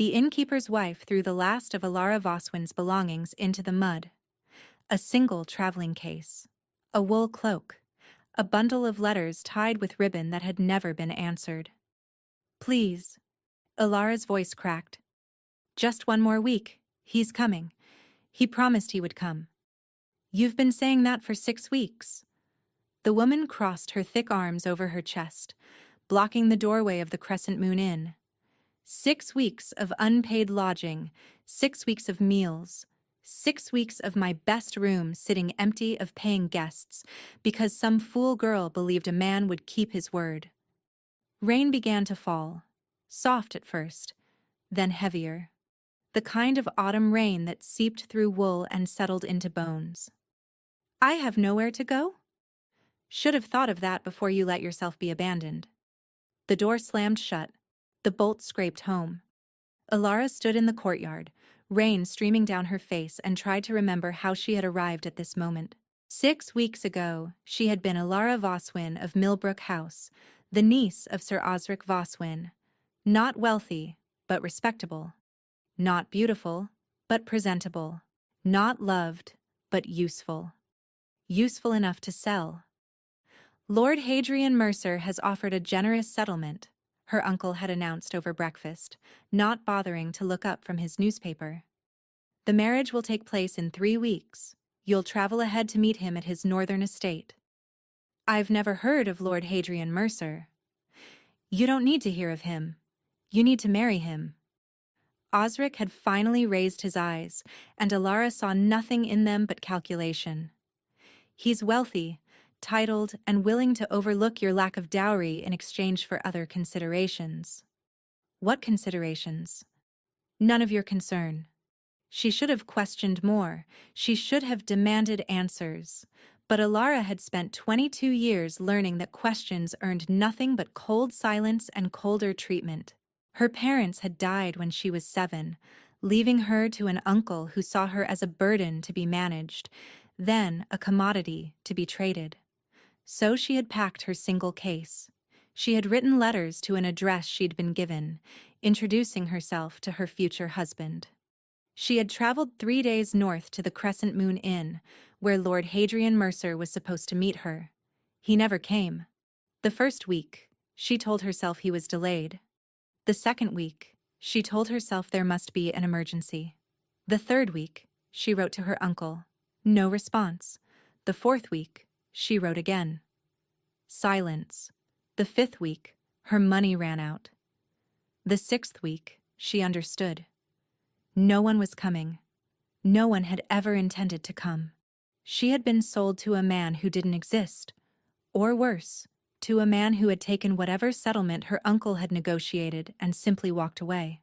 The innkeeper's wife threw the last of Alara Voswin's belongings into the mud. A single traveling case, a wool cloak, a bundle of letters tied with ribbon that had never been answered. "Please." Alara's voice cracked. "Just one more week. He's coming. He promised he would come." "You've been saying that for 6 weeks." The woman crossed her thick arms over her chest, blocking the doorway of the Crescent Moon Inn. 6 weeks of unpaid lodging, 6 weeks of meals, 6 weeks of my best room sitting empty of paying guests because some fool girl believed a man would keep his word. Rain began to fall, soft at first, then heavier. The kind of autumn rain that seeped through wool and settled into bones. "I have nowhere to go?" "Should have thought of that before you let yourself be abandoned." The door slammed shut. The bolt scraped home. Alara stood in the courtyard, rain streaming down her face, and tried to remember how she had arrived at this moment. 6 weeks ago, she had been Alara Voswin of Millbrook House, the niece of Sir Osric Voswin. Not wealthy, but respectable. Not beautiful, but presentable. Not loved, but useful. Useful enough to sell. "Lord Hadrian Mercer has offered a generous settlement," her uncle had announced over breakfast, not bothering to look up from his newspaper. "The marriage will take place in 3 weeks. You'll travel ahead to meet him at his northern estate." "I've never heard of Lord Hadrian Mercer." "You don't need to hear of him. You need to marry him." Osric had finally raised his eyes, and Alara saw nothing in them but calculation. "He's wealthy, titled, and willing to overlook your lack of dowry in exchange for other considerations." "What considerations?" "None of your concern." She should have questioned more. She should have demanded answers. But Alara had spent 22 years learning that questions earned nothing but cold silence and colder treatment. Her parents had died when she was 7, leaving her to an uncle who saw her as a burden to be managed, then a commodity to be traded. So she had packed her single case. She had written letters to an address she'd been given, introducing herself to her future husband. She had traveled 3 days north to the Crescent Moon Inn, where Lord Hadrian Mercer was supposed to meet her. He never came. The first week, she told herself he was delayed. The second week, she told herself there must be an emergency. The third week, she wrote to her uncle. No response. The fourth week, she wrote again. Silence. The fifth week, her money ran out. The sixth week, she understood. No one was coming. No one had ever intended to come. She had been sold to a man who didn't exist. Or worse, to a man who had taken whatever settlement her uncle had negotiated and simply walked away.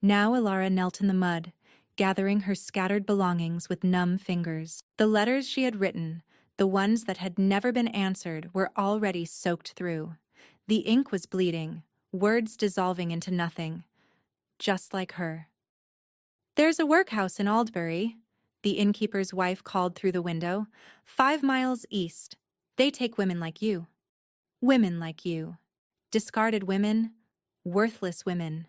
Now Alara knelt in the mud, gathering her scattered belongings with numb fingers. The letters she had written, the ones that had never been answered, were already soaked through. The ink was bleeding, words dissolving into nothing. Just like her. "There's a workhouse in Aldbury," the innkeeper's wife called through the window, 5 miles east. "They take women like you." Women like you. Discarded women, worthless women.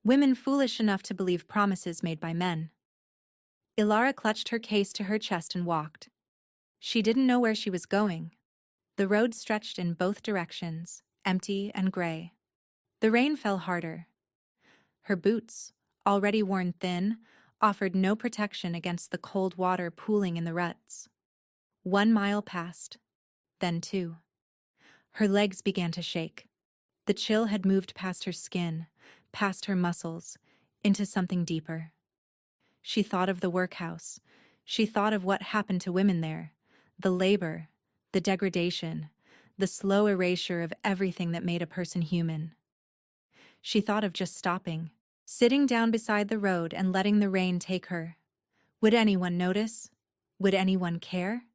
Women foolish enough to believe promises made by men. Alara clutched her case to her chest and walked. She didn't know where she was going. The road stretched in both directions, empty and gray. The rain fell harder. Her boots, already worn thin, offered no protection against the cold water pooling in the ruts. 1 mile passed, then 2. Her legs began to shake. The chill had moved past her skin, past her muscles, into something deeper. She thought of the workhouse. She thought of what happened to women there, the labor, the degradation, the slow erasure of everything that made a person human. She thought of just stopping, sitting down beside the road and letting the rain take her. Would anyone notice? Would anyone care?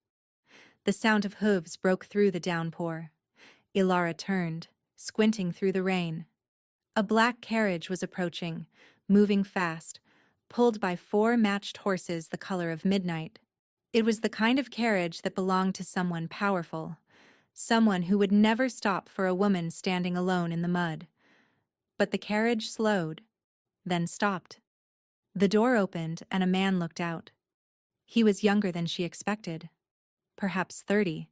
The sound of hooves broke through the downpour. Alara turned, squinting through the rain. A black carriage was approaching, moving fast, pulled by 4 matched horses the color of midnight. It was the kind of carriage that belonged to someone powerful, someone who would never stop for a woman standing alone in the mud. But the carriage slowed. then stopped. The door opened and a man looked out. He was younger than she expected, perhaps 30,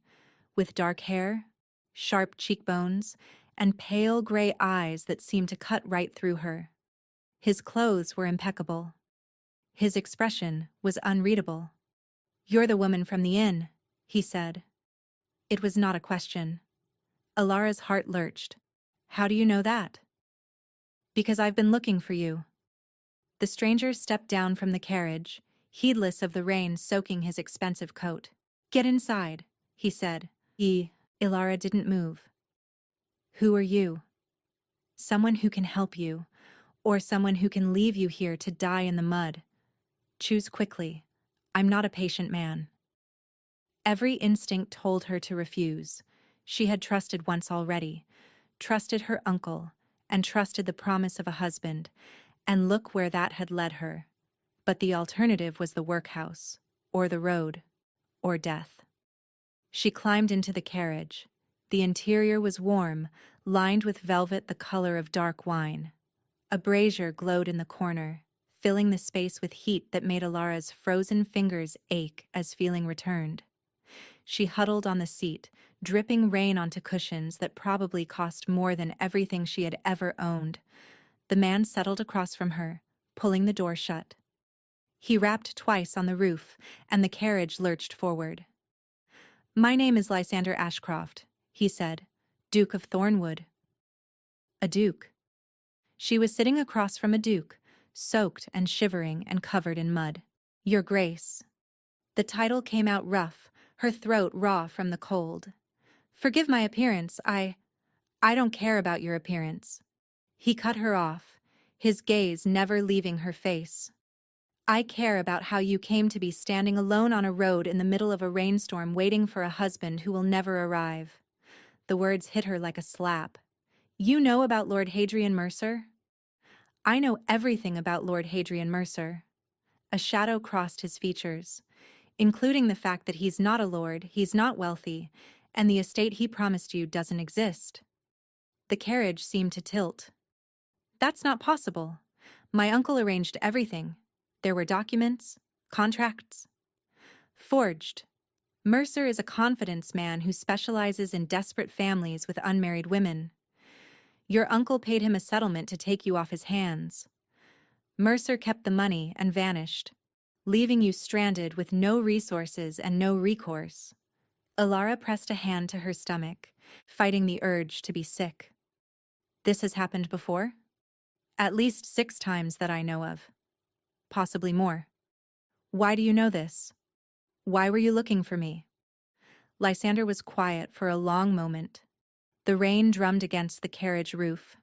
with dark hair, sharp cheekbones, and pale gray eyes that seemed to cut right through her. His clothes were impeccable. His expression was unreadable. "You're the woman from the inn," he said. It was not a question. Alara's heart lurched. "How do you know that?" "Because I've been looking for you." The stranger stepped down from the carriage, heedless of the rain soaking his expensive coat. "Get inside," he said. Ilara didn't move. "Who are you?" "Someone who can help you, or someone who can leave you here to die in the mud. Choose quickly. I'm not a patient man." Every instinct told her to refuse. She had trusted once already, trusted her uncle, and trusted the promise of a husband, and look where that had led her. But the alternative was the workhouse, or the road, or death. She climbed into the carriage. The interior was warm, lined with velvet the color of dark wine. A brazier glowed in the corner, filling the space with heat that made Alara's frozen fingers ache as feeling returned. She huddled on the seat, dripping rain onto cushions that probably cost more than everything she had ever owned. The man settled across from her, pulling the door shut. He rapped twice on the roof, and the carriage lurched forward. "My name is Lysander Ashcroft," he said, "Duke of Thornwood." A duke. She was sitting across from a duke, soaked and shivering and covered in mud. "Your Grace." The title came out rough, her throat raw from the cold. "Forgive my appearance, I don't care about your appearance." He cut her off, his gaze never leaving her face. "I care about how you came to be standing alone on a road in the middle of a rainstorm waiting for a husband who will never arrive." The words hit her like a slap. "You know about Lord Hadrian Mercer?" "I know everything about Lord Hadrian Mercer." A shadow crossed his features, including the fact that he's not a lord, he's not wealthy, and the estate he promised you doesn't exist. The carriage seemed to tilt. "That's not possible. My uncle arranged everything. There were documents, contracts." "Forged. Mercer is a confidence man who specializes in desperate families with unmarried women. Your uncle paid him a settlement to take you off his hands. Mercer kept the money and vanished, leaving you stranded with no resources and no recourse." Alara pressed a hand to her stomach, fighting the urge to be sick. "This has happened before?" "At least 6 times that I know of. Possibly more." "Why do you know this? Why were you looking for me?" Lysander was quiet for a long moment. The rain drummed against the carriage roof.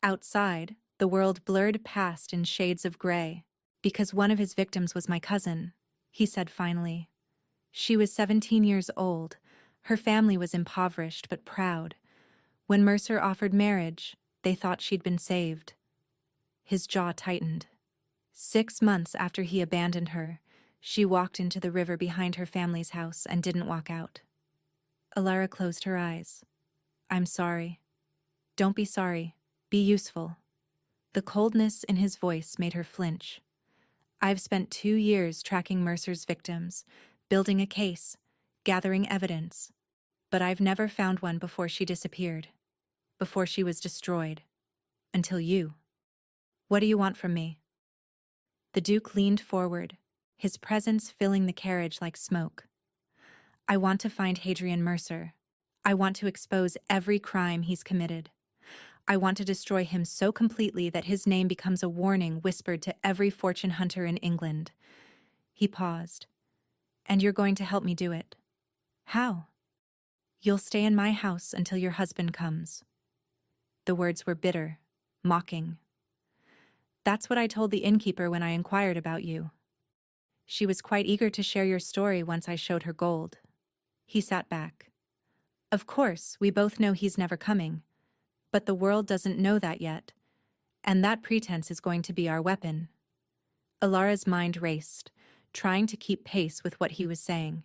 Outside, the world blurred past in shades of gray. "Because one of his victims was my cousin," he said finally. "She was 17 years old. Her family was impoverished but proud. When Mercer offered marriage, they thought she'd been saved." His jaw tightened. 6 months after he abandoned her, she walked into the river behind her family's house and didn't walk out. Alara closed her eyes. "I'm sorry." "Don't be sorry. Be useful." The coldness in his voice made her flinch. "I've spent 2 years tracking Mercer's victims, building a case, gathering evidence. But I've never found one before she disappeared, before she was destroyed. Until you. What do you want from me?" The Duke leaned forward, his presence filling the carriage like smoke. "I want to find Hadrian Mercer. I want to expose every crime he's committed. I want to destroy him so completely that his name becomes a warning whispered to every fortune hunter in England." He paused. "And you're going to help me do it. How?" "You'll stay in my house until your husband comes." The words were bitter, mocking. "That's what I told the innkeeper when I inquired about you. She was quite eager to share your story once I showed her gold." He sat back. "Of course, we both know he's never coming. But the world doesn't know that yet, and that pretense is going to be our weapon." Alara's mind raced, trying to keep pace with what he was saying.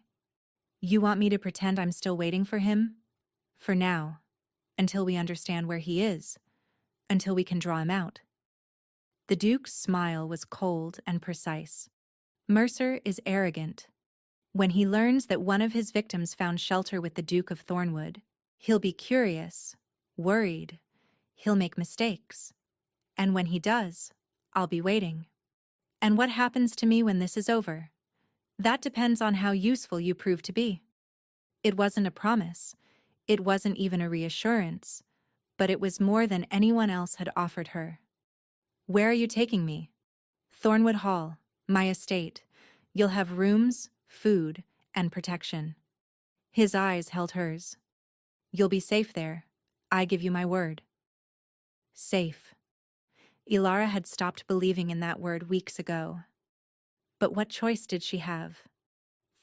"You want me to pretend I'm still waiting for him? For now, until we understand where he is, until we can draw him out." The Duke's smile was cold and precise. Mercer is arrogant. When he learns that one of his victims found shelter with the Duke of Thornwood, he'll be curious, worried. He'll make mistakes. And when he does, I'll be waiting. And what happens to me when this is over? That depends on how useful you prove to be. It wasn't a promise. It wasn't even a reassurance. But it was more than anyone else had offered her. Where are you taking me? Thornwood Hall, my estate. You'll have rooms, food, and protection. His eyes held hers. You'll be safe there. I give you my word. Safe. Ilara had stopped believing in that word weeks ago. But what choice did she have?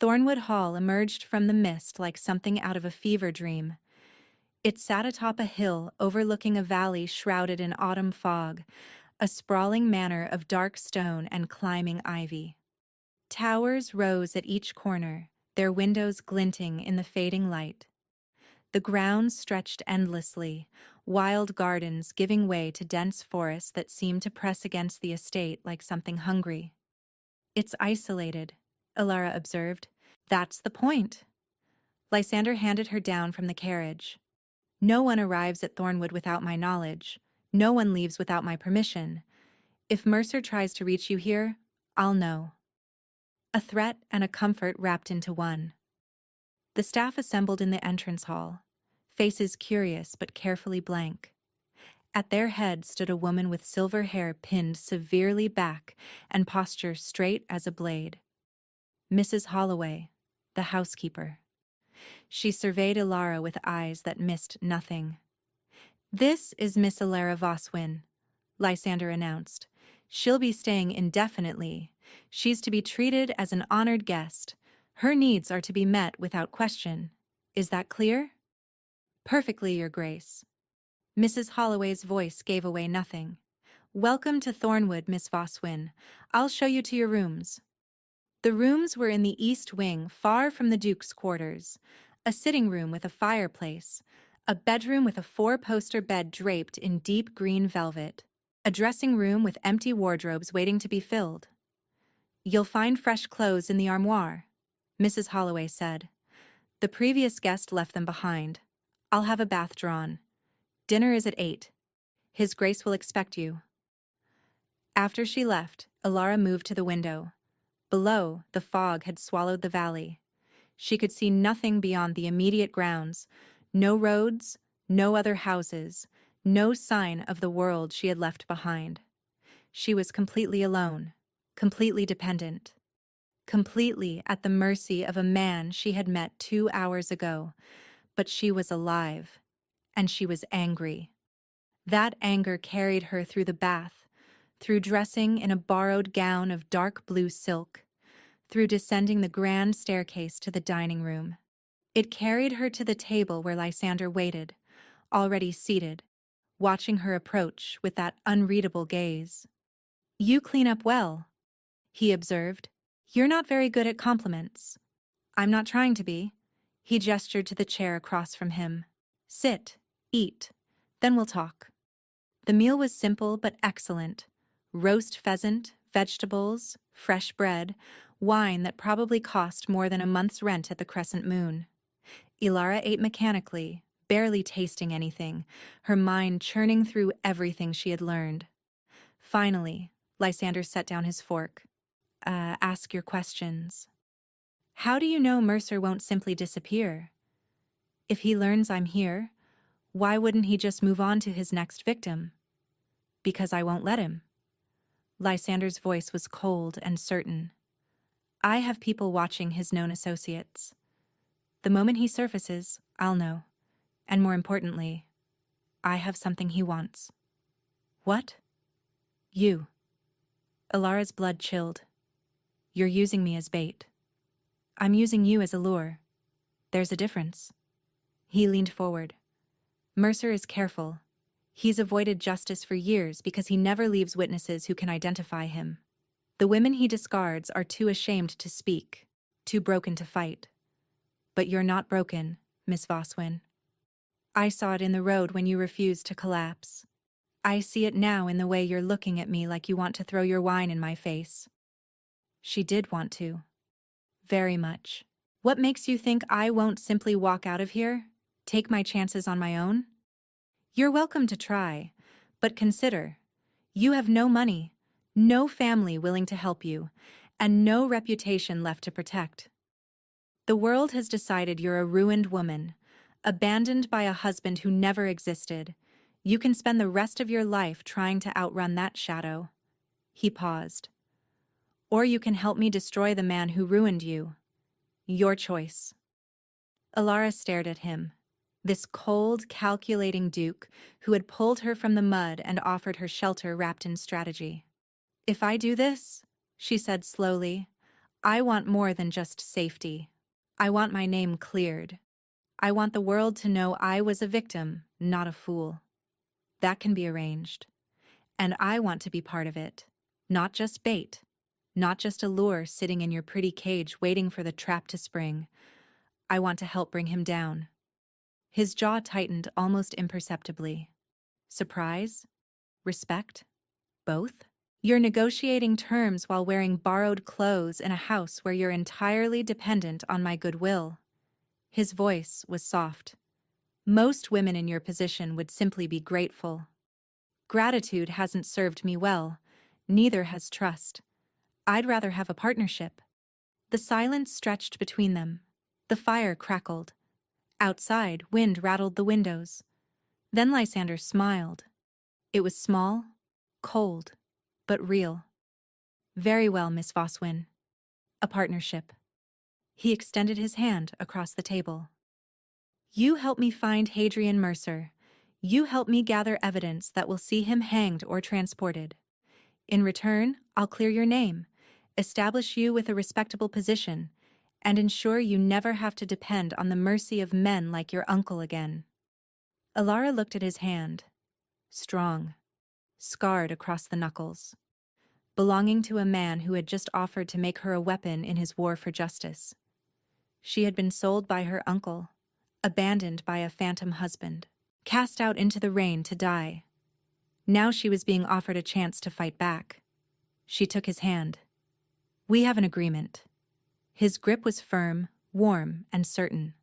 Thornwood Hall emerged from the mist like something out of a fever dream. It sat atop a hill overlooking a valley shrouded in autumn fog, a sprawling manor of dark stone and climbing ivy. Towers rose at each corner, their windows glinting in the fading light. The grounds stretched endlessly, wild gardens giving way to dense forests that seemed to press against the estate like something hungry. It's isolated, Ilara observed. That's the point. Lysander handed her down from the carriage. No one arrives at Thornwood without my knowledge. No one leaves without my permission. If Mercer tries to reach you here, I'll know. A threat and a comfort wrapped into one. The staff assembled in the entrance hall, faces curious but carefully blank. At their head stood a woman with silver hair pinned severely back and posture straight as a blade. Mrs. Holloway, the housekeeper. She surveyed Ilara with eyes that missed nothing. This is Miss Ilara Voswin, Lysander announced. She'll be staying indefinitely. She's to be treated as an honored guest. Her needs are to be met without question. Is that clear? Perfectly, Your Grace. Mrs. Holloway's voice gave away nothing. Welcome to Thornwood, Miss Voswin. I'll show you to your rooms. The rooms were in the east wing, far from the Duke's quarters. A sitting room with a fireplace. A bedroom with a four-poster bed draped in deep green velvet. A dressing room with empty wardrobes waiting to be filled. You'll find fresh clothes in the armoire, Mrs. Holloway said. The previous guest left them behind. I'll have a bath drawn. Dinner is at 8. His Grace will expect you. After she left, Ilara moved to the window. Below, the fog had swallowed the valley. She could see nothing beyond the immediate grounds. No roads, no other houses, no sign of the world she had left behind. She was completely alone, completely dependent, completely at the mercy of a man she had met 2 hours ago. But she was alive, and she was angry. That anger carried her through the bath, through dressing in a borrowed gown of dark blue silk, through descending the grand staircase to the dining room. It carried her to the table where Lysander waited, already seated, watching her approach with that unreadable gaze. You clean up well, he observed. You're not very good at compliments. I'm not trying to be. He gestured to the chair across from him. Sit, eat, then we'll talk. The meal was simple but excellent. Roast pheasant, vegetables, fresh bread, wine that probably cost more than a month's rent at the Crescent Moon. Ilara ate mechanically, barely tasting anything, her mind churning through everything she had learned. Finally, Lysander set down his fork. Ask your questions. How do you know Mercer won't simply disappear? If he learns I'm here, why wouldn't he just move on to his next victim? Because I won't let him. Lysander's voice was cold and certain. I have people watching his known associates. The moment he surfaces, I'll know. And more importantly, I have something he wants. What? You. Ilara's blood chilled. You're using me as bait. I'm using you as a lure. There's a difference. He leaned forward. Mercer is careful. He's avoided justice for years because he never leaves witnesses who can identify him. The women he discards are too ashamed to speak, too broken to fight. But you're not broken, Miss Voswin. I saw it in the road when you refused to collapse. I see it now in the way you're looking at me like you want to throw your wine in my face. She did want to. Very much. What makes you think I won't simply walk out of here? Take my chances on my own? You're welcome to try, but consider, you have no money, no family willing to help you, and no reputation left to protect. The world has decided you're a ruined woman, abandoned by a husband who never existed. You can spend the rest of your life trying to outrun that shadow. He paused. Or you can help me destroy the man who ruined you. Your choice. Alara stared at him. This cold, calculating duke who had pulled her from the mud and offered her shelter wrapped in strategy. If I do this, she said slowly, I want more than just safety. I want my name cleared. I want the world to know I was a victim, not a fool. That can be arranged. And I want to be part of it. Not just bait. Not just a lure sitting in your pretty cage waiting for the trap to spring. I want to help bring him down. His jaw tightened almost imperceptibly. Surprise? Respect? Both? You're negotiating terms while wearing borrowed clothes in a house where you're entirely dependent on my goodwill. His voice was soft. Most women in your position would simply be grateful. Gratitude hasn't served me well, neither has trust. I'd rather have a partnership. The silence stretched between them. The fire crackled. Outside, wind rattled the windows. Then Lysander smiled. It was small, cold, but real. Very well, Miss Voswin. A partnership. He extended his hand across the table. You help me find Hadrian Mercer. You help me gather evidence that will see him hanged or transported. In return, I'll clear your name, establish you with a respectable position, and ensure you never have to depend on the mercy of men like your uncle again. Alara looked at his hand. Strong, scarred across the knuckles, belonging to a man who had just offered to make her a weapon in his war for justice. She had been sold by her uncle, abandoned by a phantom husband, cast out into the rain to die. Now she was being offered a chance to fight back. She took his hand. We have an agreement. His grip was firm, warm, and certain.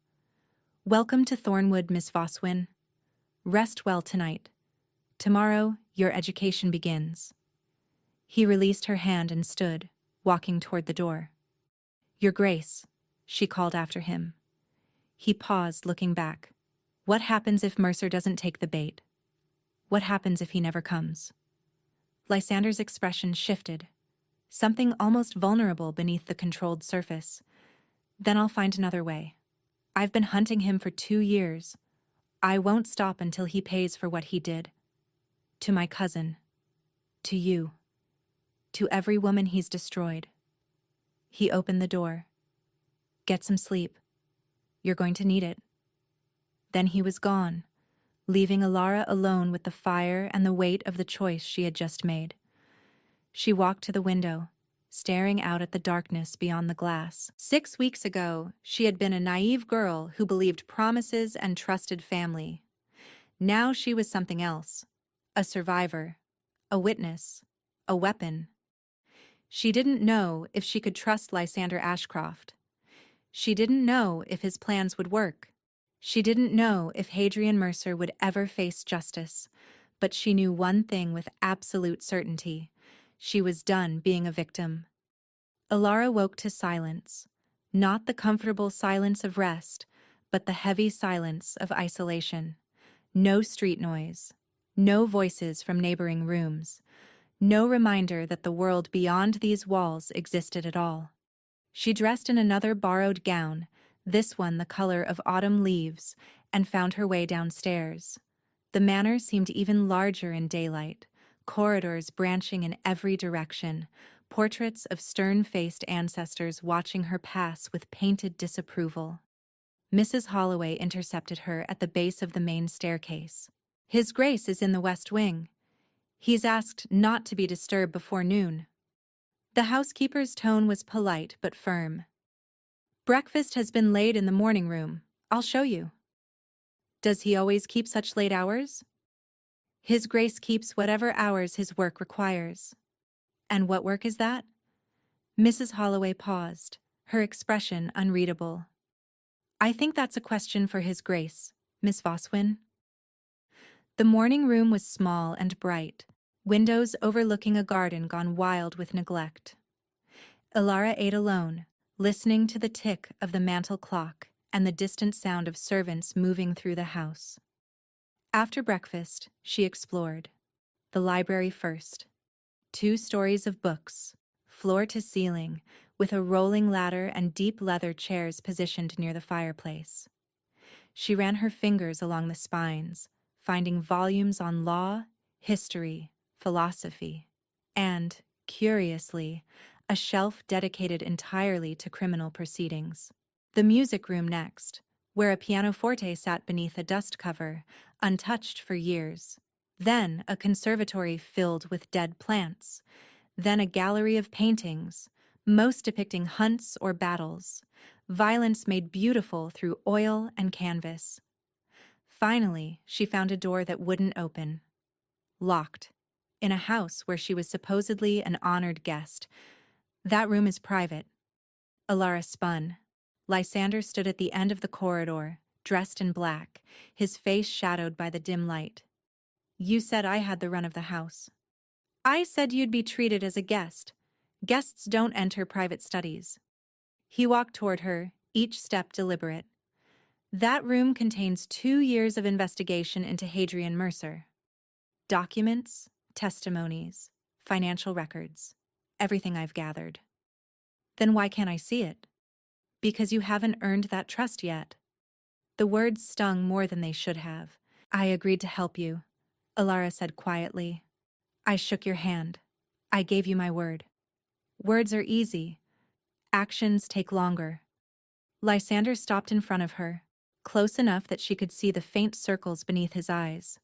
Welcome to Thornwood, Miss Voswin. Rest well tonight. Tomorrow, your education begins. He released her hand and stood, walking toward the door. Your Grace, she called after him. He paused, looking back. What happens if Mercer doesn't take the bait? What happens if he never comes? Lysander's expression shifted, something almost vulnerable beneath the controlled surface. Then I'll find another way. I've been hunting him for 2 years. I won't stop until he pays for what he did. To my cousin. To you. To every woman he's destroyed. He opened the door. Get some sleep. You're going to need it. Then he was gone, leaving Alara alone with the fire and the weight of the choice she had just made. She walked to the window, staring out at the darkness beyond the glass. 6 weeks ago, she had been a naive girl who believed promises and trusted family. Now she was something else. A survivor. A witness. A weapon. She didn't know if she could trust Lysander Ashcroft. She didn't know if his plans would work. She didn't know if Hadrian Mercer would ever face justice, but she knew one thing with absolute certainty. She was done being a victim. Alara woke to silence, not the comfortable silence of rest, but the heavy silence of isolation. No street noise, no voices from neighboring rooms, no reminder that the world beyond these walls existed at all. She dressed in another borrowed gown, this one the color of autumn leaves, and found her way downstairs. The manor seemed even larger in daylight, corridors branching in every direction, portraits of stern-faced ancestors watching her pass with painted disapproval. Mrs. Holloway intercepted her at the base of the main staircase. His Grace is in the West Wing. He's asked not to be disturbed before noon. The housekeeper's tone was polite but firm. Breakfast has been laid in the morning room. I'll show you. Does he always keep such late hours? His Grace keeps whatever hours his work requires. And what work is that? Mrs. Holloway paused, her expression unreadable. I think that's a question for His Grace, Miss Voswin. The morning room was small and bright, windows overlooking a garden gone wild with neglect. Ilara ate alone, listening to the tick of the mantel clock and the distant sound of servants moving through the house. After breakfast, she explored. The library first. 2 stories of books, floor to ceiling, with a rolling ladder and deep leather chairs positioned near the fireplace. She ran her fingers along the spines, finding volumes on law, history, philosophy, and, curiously, a shelf dedicated entirely to criminal proceedings. The music room next, where a pianoforte sat beneath a dust cover, untouched for years. Then a conservatory filled with dead plants. Then a gallery of paintings, most depicting hunts or battles, violence made beautiful through oil and canvas. Finally, she found a door that wouldn't open. Locked. In a house where she was supposedly an honored guest. That room is private. Ilara spun. Lysander stood at the end of the corridor, dressed in black, his face shadowed by the dim light. You said I had the run of the house. I said you'd be treated as a guest. Guests don't enter private studies. He walked toward her, each step deliberate. That room contains 2 years of investigation into Hadrian Mercer. Documents, testimonies, financial records, everything I've gathered. Then why can't I see it? Because you haven't earned that trust yet. The words stung more than they should have. I agreed to help you, Ilara said quietly. I shook your hand. I gave you my word. Words are easy. Actions take longer. Lysander stopped in front of her, close enough that she could see the faint circles beneath his eyes.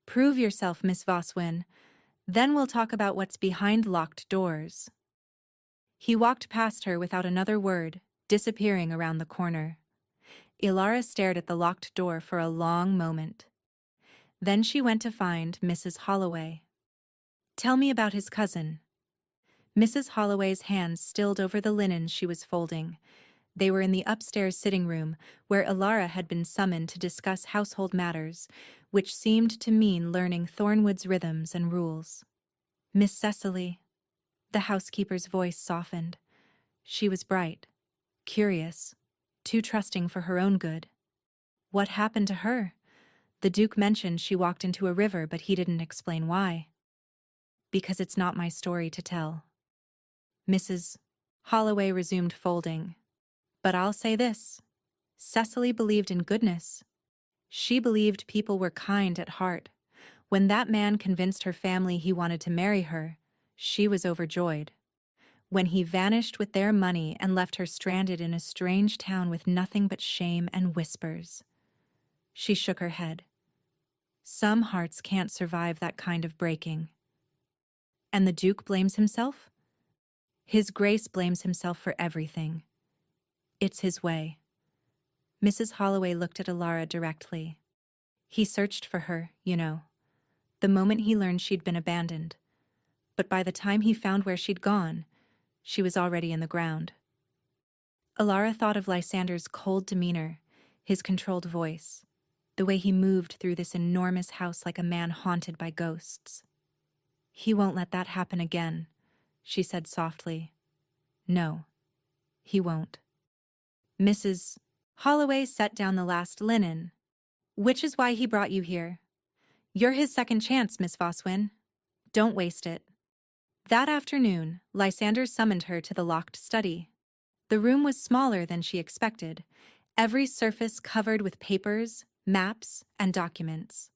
Prove yourself, Miss Voswin. Then we'll talk about what's behind locked doors. He walked past her without another word, disappearing around the corner. Ilara stared at the locked door for a long moment. Then she went to find Mrs. Holloway. Tell me about his cousin. Mrs. Holloway's hands stilled over the linen she was folding. They were in the upstairs sitting room, where Ilara had been summoned to discuss household matters, which seemed to mean learning Thornwood's rhythms and rules. Miss Cecily. The housekeeper's voice softened. She was bright, curious, too trusting for her own good. What happened to her? The Duke mentioned she walked into a river, but he didn't explain why. Because it's not my story to tell. Mrs. Holloway resumed folding. But I'll say this. Cecily believed in goodness. She believed people were kind at heart. When that man convinced her family he wanted to marry her, she was overjoyed. When he vanished with their money and left her stranded in a strange town with nothing but shame and whispers. She shook her head. Some hearts can't survive that kind of breaking. And the Duke blames himself? His Grace blames himself for everything. It's his way. Mrs. Holloway looked at Ilara directly. He searched for her, you know, the moment he learned she'd been abandoned. But by the time he found where she'd gone, she was already in the ground. Ilara thought of Lysander's cold demeanor, his controlled voice, the way he moved through this enormous house like a man haunted by ghosts. He won't let that happen again, she said softly. No, he won't. Mrs. Holloway set down the last linen, which is why he brought you here. You're his second chance, Miss Voswin. Don't waste it. That afternoon, Lysander summoned her to the locked study. The room was smaller than she expected, every surface covered with papers, maps, and documents.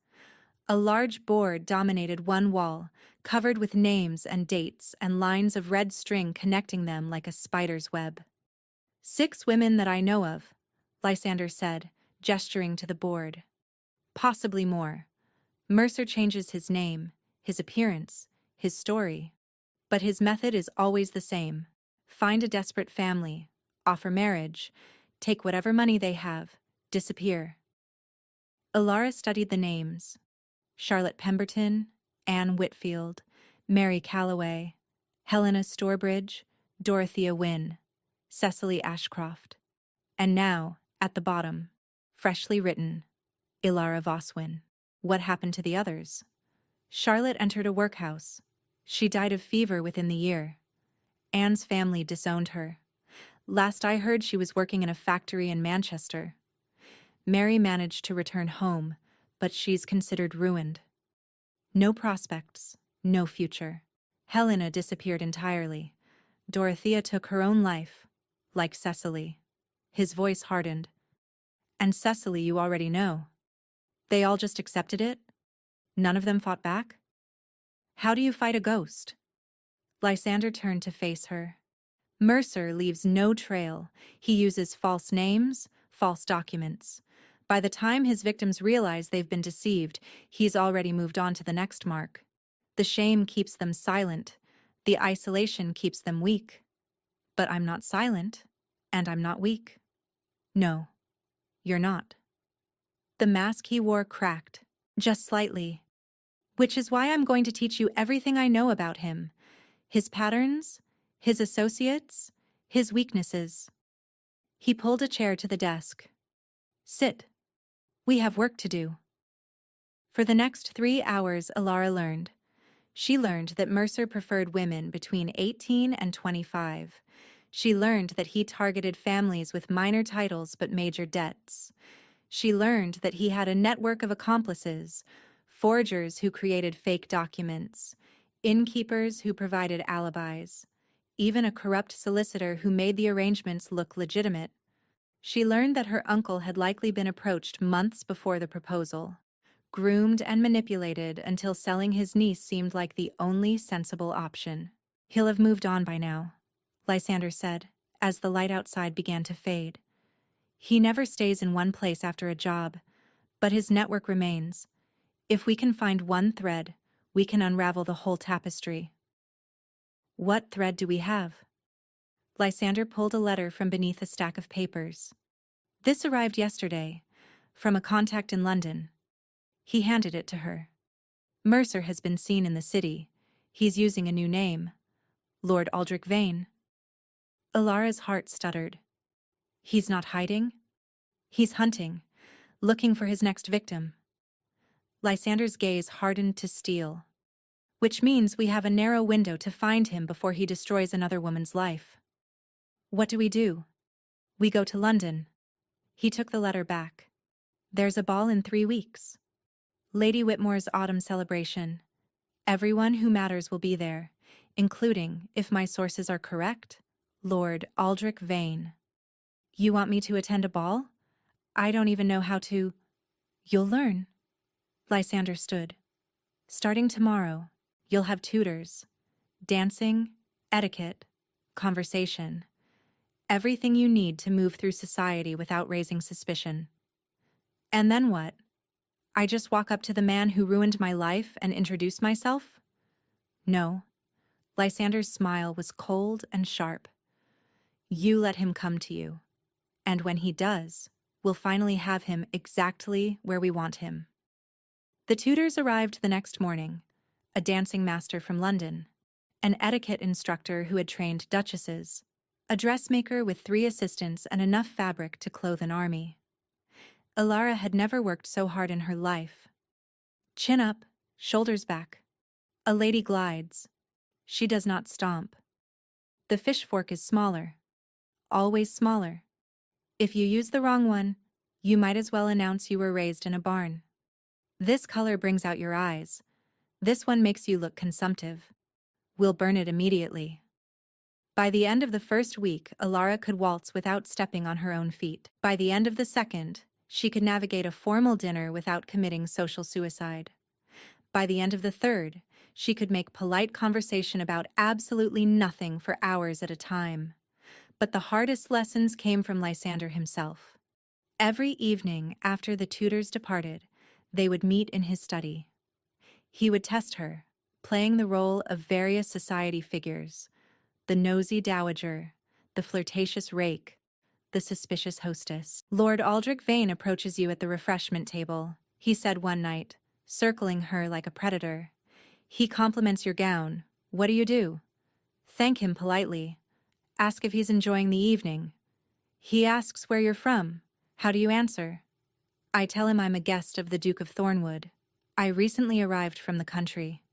A large board dominated one wall, covered with names and dates and lines of red string connecting them like a spider's web. 6 women that I know of, Lysander said, gesturing to the board. Possibly more. Mercer changes his name, his appearance, his story. But his method is always the same. Find a desperate family, offer marriage, take whatever money they have, disappear. Ilara studied the names. Charlotte Pemberton, Anne Whitfield, Mary Calloway, Helena Storebridge, Dorothea Wynne, Cecily Ashcroft. And now, at the bottom, freshly written, Ilara Voswin. What happened to the others? Charlotte entered a workhouse. She died of fever within the year. Anne's family disowned her. Last I heard, she was working in a factory in Manchester. Mary managed to return home, but she's considered ruined. No prospects, no future. Helena disappeared entirely. Dorothea took her own life, like Cecily. His voice hardened. And Cecily, you already know. They all just accepted it? None of them fought back? How do you fight a ghost? Lysander turned to face her. Mercer leaves no trail. He uses false names, false documents. By the time his victims realize they've been deceived, he's already moved on to the next mark. The shame keeps them silent. The isolation keeps them weak. But I'm not silent, and I'm not weak. No, you're not. The mask he wore cracked, just slightly. Which is why I'm going to teach you everything I know about him. His patterns, his associates, his weaknesses. He pulled a chair to the desk. Sit. We have work to do. For the next 3 hours, Ilara learned. She learned that Mercer preferred women between 18 and 25. She learned that he targeted families with minor titles but major debts. She learned that he had a network of accomplices, forgers who created fake documents, innkeepers who provided alibis, even a corrupt solicitor who made the arrangements look legitimate. She learned that her uncle had likely been approached months before the proposal, groomed and manipulated until selling his niece seemed like the only sensible option. He'll have moved on by now, Lysander said, as the light outside began to fade. He never stays in one place after a job, but his network remains. If we can find one thread, we can unravel the whole tapestry. What thread do we have? Lysander pulled a letter from beneath a stack of papers. This arrived yesterday, from a contact in London. He handed it to her. Mercer has been seen in the city. He's using a new name, Lord Aldrich Vane. Ilara's heart stuttered. He's not hiding? He's hunting, looking for his next victim. Lysander's gaze hardened to steel. Which means we have a narrow window to find him before he destroys another woman's life. What do? We go to London. He took the letter back. There's a ball in 3 weeks. Lady Whitmore's autumn celebration. Everyone who matters will be there, including, if my sources are correct, Lord Aldrich Vane. You want me to attend a ball? I don't even know how to. You'll learn. Lysander stood. Starting tomorrow, you'll have tutors. Dancing, etiquette, conversation. Everything you need to move through society without raising suspicion. And then what? I just walk up to the man who ruined my life and introduce myself? No. Lysander's smile was cold and sharp. You let him come to you. And when he does, we'll finally have him exactly where we want him. The tutors arrived the next morning, a dancing master from London, an etiquette instructor who had trained duchesses, a dressmaker with 3 assistants and enough fabric to clothe an army. Ilara had never worked so hard in her life. Chin up, shoulders back. A lady glides. She does not stomp. The fish fork is smaller. Always smaller. If you use the wrong one, you might as well announce you were raised in a barn. This color brings out your eyes. This one makes you look consumptive. We'll burn it immediately. By the end of the first week, Ilara could waltz without stepping on her own feet. By the end of the second, she could navigate a formal dinner without committing social suicide. By the end of the third, she could make polite conversation about absolutely nothing for hours at a time. But the hardest lessons came from Lysander himself. Every evening after the tutors departed, they would meet in his study. He would test her, playing the role of various society figures, the nosy dowager, the flirtatious rake, the suspicious hostess. Lord Aldrich Vane approaches you at the refreshment table, he said one night, circling her like a predator. He compliments your gown. What do? Thank him politely. Ask if he's enjoying the evening. He asks where you're from. How do you answer? I tell him I'm a guest of the Duke of Thornwood. I recently arrived from the country.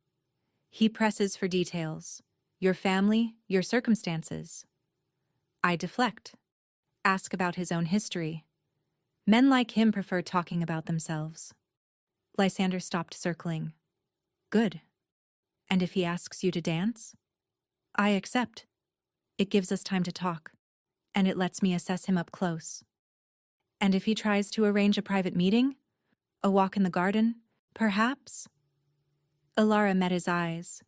He presses for details. Your family, your circumstances. I deflect. Ask about his own history. Men like him prefer talking about themselves. Lysander stopped circling. Good. And if he asks you to dance? I accept. It gives us time to talk, and it lets me assess him up close. And if he tries to arrange a private meeting? A walk in the garden? Perhaps? Alara met his eyes.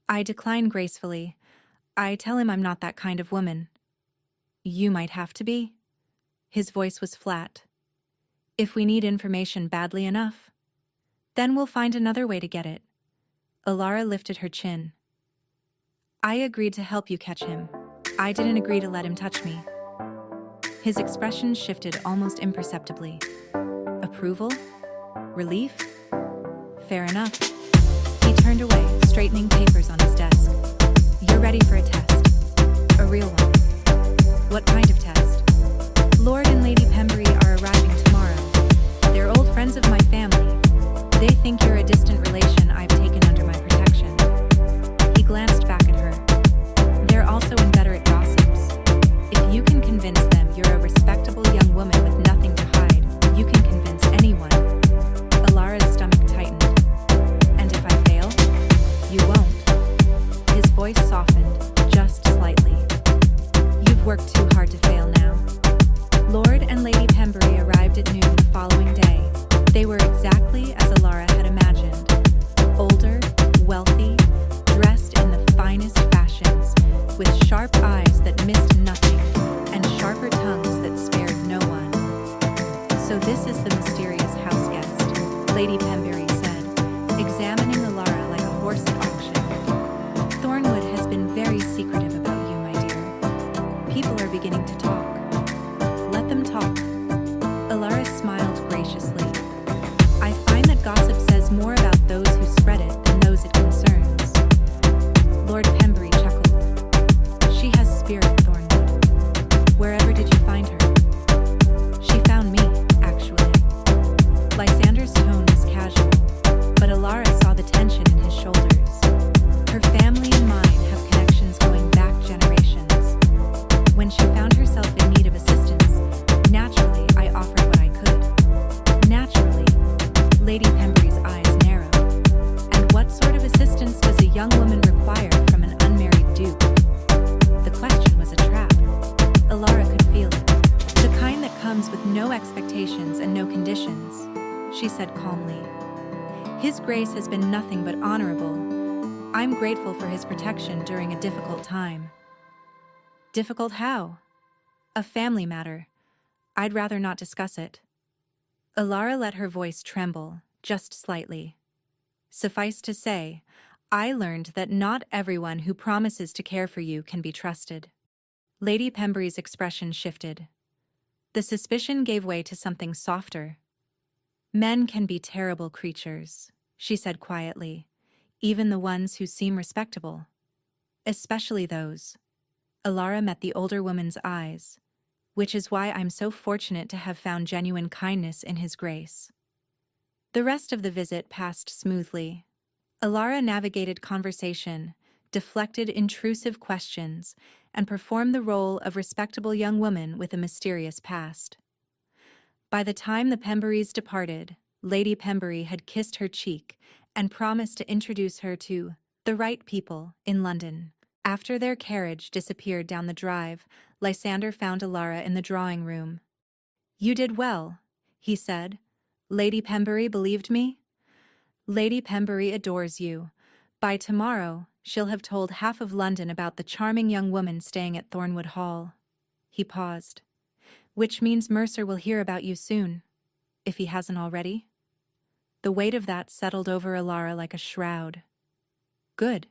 I decline gracefully. I tell him I'm not that kind of woman. You might have to be. His voice was flat. If we need information badly enough, then we'll find another way to get it. Alara lifted her chin. I agreed to help you catch him. I didn't agree to let him touch me. His expression shifted almost imperceptibly. Approval? Relief? Fair enough. He turned away, straightening papers on his desk. You're ready for a test. A real one. What kind of test? Lord and Lady Pembury are arriving tomorrow. They're old friends of my family. They think you're a distant relation I've taken under my protection. He glanced back at her. They're also inveterate gossips. If you can convince them you're a respectable young woman with nothing to hide, you can convince anyone. Alara's stomach tightened. And if I fail? You won't. His voice softened, just slightly. You've worked too hard to fail now. Lord and Lady Pembury arrived at noon the following day. They were exactly as Alara had imagined. Older, wealthy, dressed in the finest fashions, with sharp eyes that missed nothing, and sharper tongues that spared no one. So this is the mysterious house guest, Lady Pembury said, examining Alara like a horse at auction. Thornwood has been very secretive about you, my dear. People are beginning to talk. Let them talk. Alara smiled graciously. I find that gossip says more about those who spread it than those it concerns. Lord Pembury chuckled. She has spirit, Thornwood. Wherever did you find her? She found me, actually. Lysander's tone was casual, but Alara saw the tension in his shoulders. Her family and mine have connections going back generations. When she found herself in need of assistance, naturally I offered what I could. Naturally. Lady Pembury's eyes narrowed. And what sort of assistance does a young woman require from an unmarried duke? The question was a trap. Alara could feel it. The kind that comes with no expectations and no conditions, she said calmly. His grace has been nothing but honorable. I'm grateful for his protection during a difficult time. Difficult how? A family matter. I'd rather not discuss it. Alara let her voice tremble, just slightly. Suffice to say, I learned that not everyone who promises to care for you can be trusted. Lady Pembury's expression shifted. The suspicion gave way to something softer. Men can be terrible creatures, she said quietly, even the ones who seem respectable. Especially those. Alara met the older woman's eyes, which is why I'm so fortunate to have found genuine kindness in his grace. The rest of the visit passed smoothly. Alara navigated conversation, deflected intrusive questions, and performed the role of respectable young woman with a mysterious past. By the time the Pemburys departed, Lady Pembury had kissed her cheek and promised to introduce her to the right people in London. After their carriage disappeared down the drive, Lysander found Alara in the drawing room. You did well, he said. Lady Pembury believed me? Lady Pembury adores you. By tomorrow, she'll have told half of London about the charming young woman staying at Thornwood Hall. He paused. Which means Mercer will hear about you soon, if he hasn't already. The weight of that settled over Alara like a shroud. Good.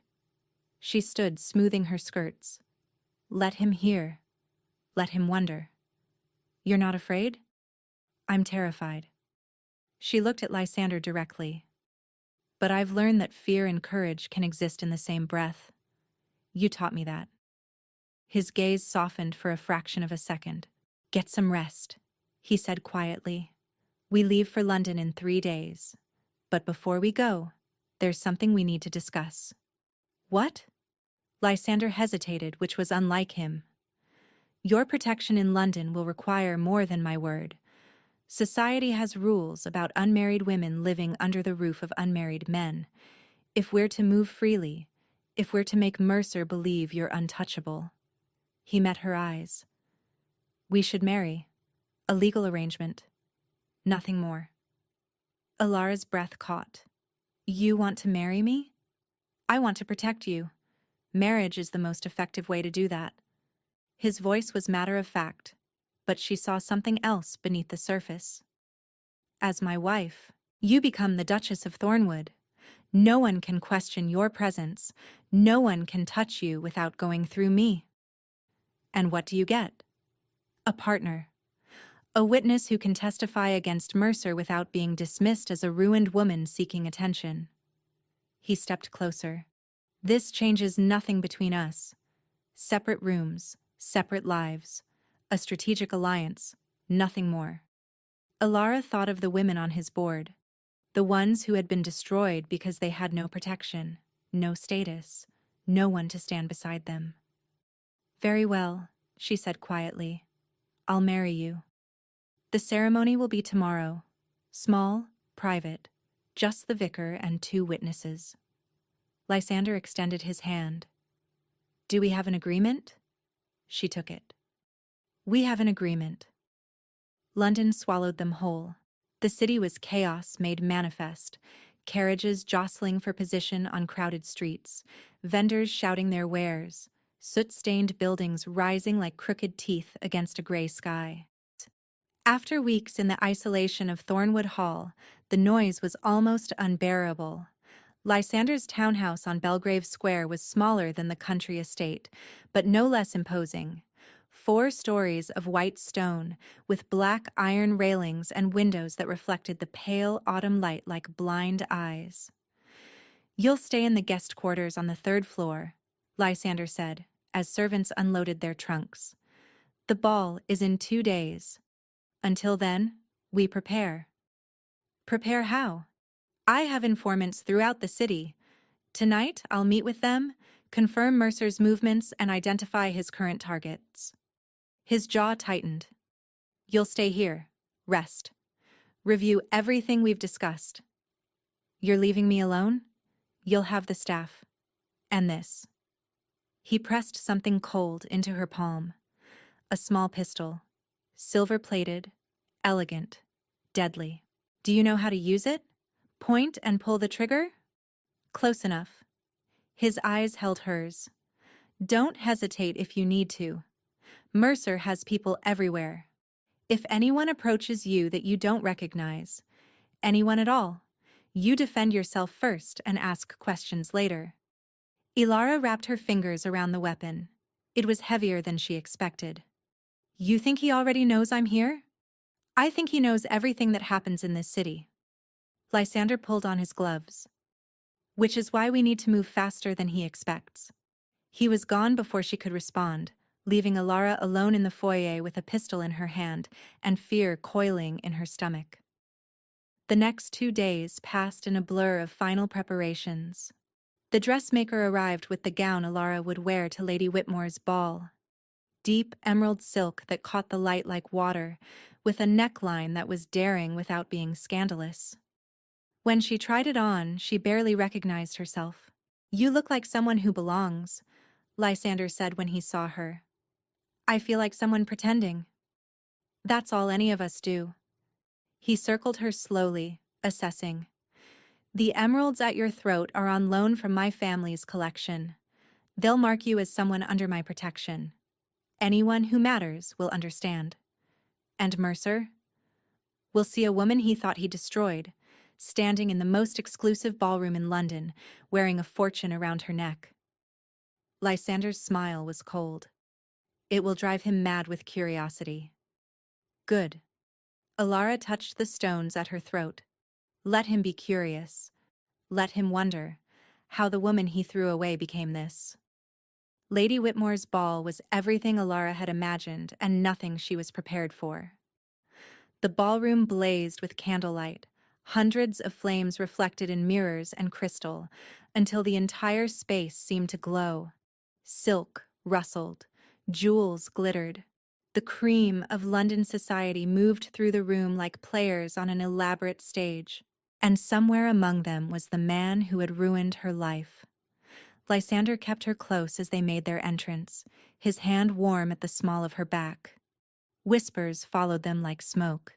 She stood, smoothing her skirts. Let him hear. Let him wonder. You're not afraid? I'm terrified. She looked at Lysander directly. But I've learned that fear and courage can exist in the same breath. You taught me that. His gaze softened for a fraction of a second. Get some rest, he said quietly. We leave for London in 3 days. But before we go, there's something we need to discuss. What? Lysander hesitated, which was unlike him. Your protection in London will require more than my word. Society has rules about unmarried women living under the roof of unmarried men. If we're to move freely, if we're to make Mercer believe you're untouchable. He met her eyes. We should marry. A legal arrangement. Nothing more. Alara's breath caught. You want to marry me? I want to protect you. Marriage is the most effective way to do that. His voice was matter of fact, but she saw something else beneath the surface. As my wife, you become the Duchess of Thornwood. No one can question your presence. No one can touch you without going through me. And what do you get? A partner. A witness who can testify against Mercer without being dismissed as a ruined woman seeking attention. He stepped closer. This changes nothing between us. Separate rooms, separate lives, a strategic alliance, nothing more. Alara thought of the women on his board, the ones who had been destroyed because they had no protection, no status, no one to stand beside them. Very well, she said quietly. I'll marry you. The ceremony will be tomorrow. Small, private, just the vicar and 2 witnesses. Lysander extended his hand. Do we have an agreement? She took it. We have an agreement. London swallowed them whole. The city was chaos made manifest. Carriages jostling for position on crowded streets, vendors shouting their wares, soot-stained buildings rising like crooked teeth against a gray sky. After weeks in the isolation of Thornwood Hall, the noise was almost unbearable. Lysander's townhouse on Belgrave Square was smaller than the country estate, but no less imposing. 4 stories of white stone, with black iron railings and windows that reflected the pale autumn light like blind eyes. You'll stay in the guest quarters on the 3rd floor, Lysander said, as servants unloaded their trunks. The ball is in 2 days. Until then, we prepare. Prepare how? I have informants throughout the city. Tonight, I'll meet with them, confirm Mercer's movements, and identify his current targets. His jaw tightened. You'll stay here. Rest. Review everything we've discussed. You're leaving me alone? You'll have the staff. And this. He pressed something cold into her palm. A small pistol. Silver-plated, elegant, deadly. Do you know how to use it? Point and pull the trigger? Close enough. His eyes held hers. Don't hesitate if you need to. Mercer has people everywhere. If anyone approaches you that you don't recognize, anyone at all, you defend yourself first and ask questions later. Ilara wrapped her fingers around the weapon. It was heavier than she expected. You think he already knows I'm here? I think he knows everything that happens in this city. Lysander pulled on his gloves. Which is why we need to move faster than he expects. He was gone before she could respond, leaving Alara alone in the foyer with a pistol in her hand and fear coiling in her stomach. The next 2 days passed in a blur of final preparations. The dressmaker arrived with the gown Alara would wear to Lady Whitmore's ball. Deep emerald silk that caught the light like water, with a neckline that was daring without being scandalous. When she tried it on, she barely recognized herself. You look like someone who belongs, Lysander said when he saw her. I feel like someone pretending. That's all any of us do. He circled her slowly, assessing. The emeralds at your throat are on loan from my family's collection. They'll mark you as someone under my protection. Anyone who matters will understand. And Mercer? We'll see a woman he thought he destroyed, standing in the most exclusive ballroom in London, wearing a fortune around her neck. Lysander's smile was cold. It will drive him mad with curiosity. Good. Alara touched the stones at her throat. Let him be curious. Let him wonder how the woman he threw away became this. Lady Whitmore's ball was everything Alara had imagined and nothing she was prepared for. The ballroom blazed with candlelight, hundreds of flames reflected in mirrors and crystal, until the entire space seemed to glow. Silk rustled, jewels glittered. The cream of London society moved through the room like players on an elaborate stage, and somewhere among them was the man who had ruined her life. Lysander kept her close as they made their entrance, his hand warm at the small of her back. Whispers followed them like smoke.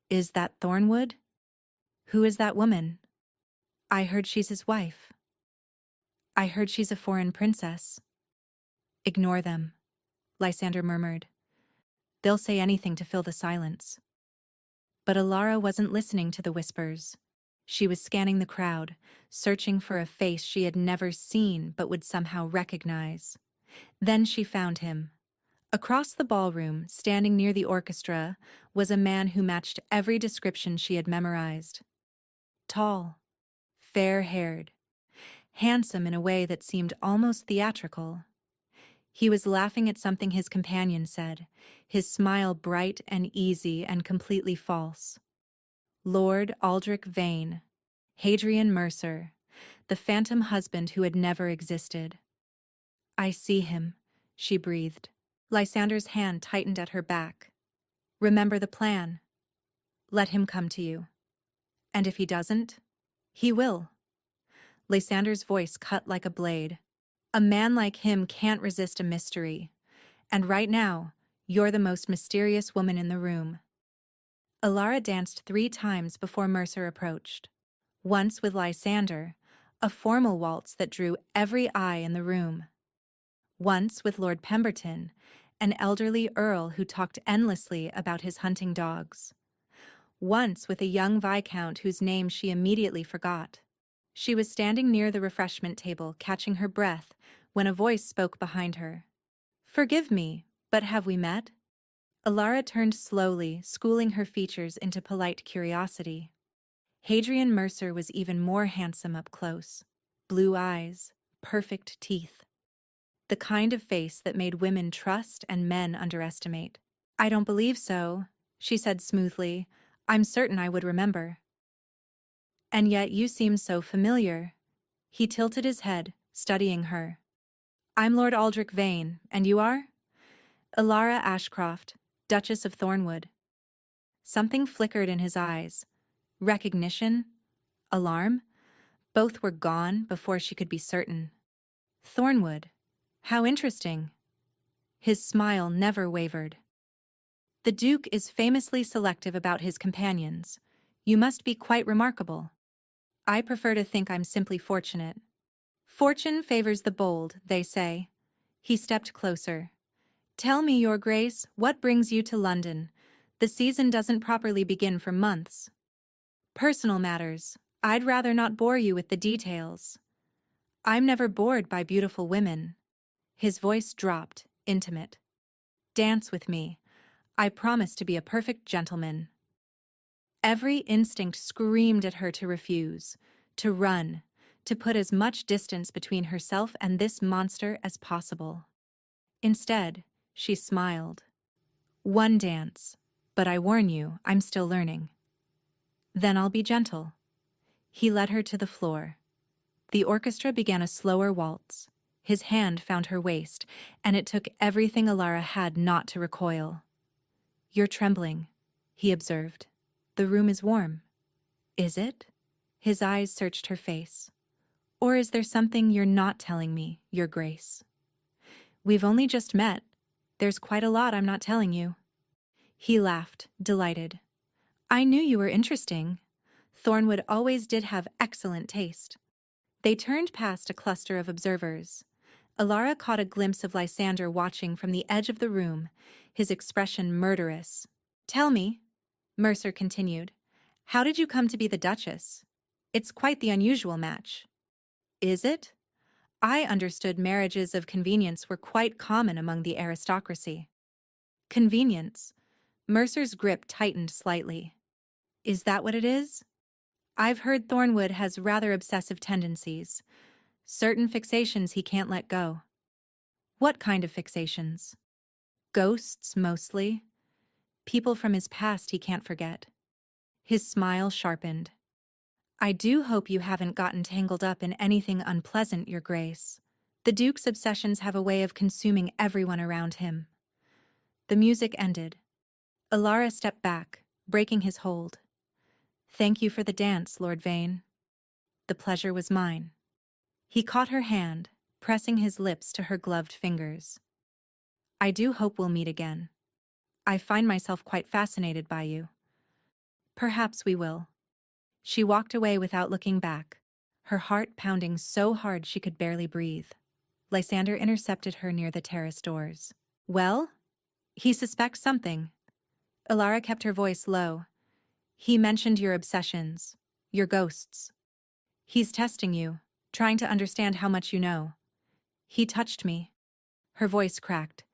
Is that Thornwood? Who is that woman? I heard she's his wife. I heard she's a foreign princess. Ignore them, Lysander murmured. They'll say anything to fill the silence. But Alara wasn't listening to the whispers. She was scanning the crowd, searching for a face she had never seen but would somehow recognize. Then she found him. Across the ballroom, standing near the orchestra, was a man who matched every description she had memorized. Tall, fair-haired, handsome in a way that seemed almost theatrical. He was laughing at something his companion said, his smile bright and easy and completely false. Lord Aldrich Vane, Hadrian Mercer, the phantom husband who had never existed. I see him, she breathed. Lysander's hand tightened at her back. Remember the plan. Let him come to you. And if he doesn't, he will. Lysander's voice cut like a blade. A man like him can't resist a mystery. And right now, you're the most mysterious woman in the room. Alara danced 3 times before Mercer approached. Once with Lysander, a formal waltz that drew every eye in the room. Once with Lord Pemberton, an elderly earl who talked endlessly about his hunting dogs. Once with a young viscount whose name she immediately forgot. She was standing near the refreshment table, catching her breath, when a voice spoke behind her. Forgive me, but have we met? Alara turned slowly, schooling her features into polite curiosity. Hadrian Mercer was even more handsome up close. Blue eyes, perfect teeth. The kind of face that made women trust and men underestimate. I don't believe so, she said smoothly. I'm certain I would remember. And yet you seem so familiar. He tilted his head, studying her. I'm Lord Aldrich Vane, and you are? Alara Ashcroft, Duchess of Thornwood. Something flickered in his eyes. Recognition? Alarm? Both were gone before she could be certain. Thornwood. How interesting. His smile never wavered. The Duke is famously selective about his companions. You must be quite remarkable. I prefer to think I'm simply fortunate. Fortune favors the bold, they say. He stepped closer. Tell me, Your Grace, what brings you to London? The season doesn't properly begin for months. Personal matters. I'd rather not bore you with the details. I'm never bored by beautiful women. His voice dropped, intimate. Dance with me. I promise to be a perfect gentleman. Every instinct screamed at her to refuse, to run, to put as much distance between herself and this monster as possible. Instead, she smiled. One dance, but I warn you, I'm still learning. Then I'll be gentle. He led her to the floor. The orchestra began a slower waltz. His hand found her waist, and it took everything Alara had not to recoil. You're trembling, he observed. The room is warm. Is it? His eyes searched her face. Or is there something you're not telling me, Your Grace? We've only just met. There's quite a lot I'm not telling you. He laughed, delighted. I knew you were interesting. Thornwood always did have excellent taste. They turned past a cluster of observers. Alara caught a glimpse of Lysander watching from the edge of the room, his expression murderous. Tell me, Mercer continued, how did you come to be the Duchess? It's quite the unusual match. Is it? I understood marriages of convenience were quite common among the aristocracy. Convenience? Mercer's grip tightened slightly. Is that what it is? I've heard Thornwood has rather obsessive tendencies. Certain fixations he can't let go. What kind of fixations? Ghosts, mostly. People from his past he can't forget. His smile sharpened. I do hope you haven't gotten tangled up in anything unpleasant, Your Grace. The Duke's obsessions have a way of consuming everyone around him. The music ended. Alara stepped back, breaking his hold. Thank you for the dance, Lord Vane. The pleasure was mine. He caught her hand, pressing his lips to her gloved fingers. I do hope we'll meet again. I find myself quite fascinated by you. Perhaps we will. She walked away without looking back, her heart pounding so hard she could barely breathe. Lysander intercepted her near the terrace doors. Well? He suspects something. Alara kept her voice low. He mentioned your obsessions, your ghosts. He's testing you, trying to understand how much you know. He touched me. Her voice cracked.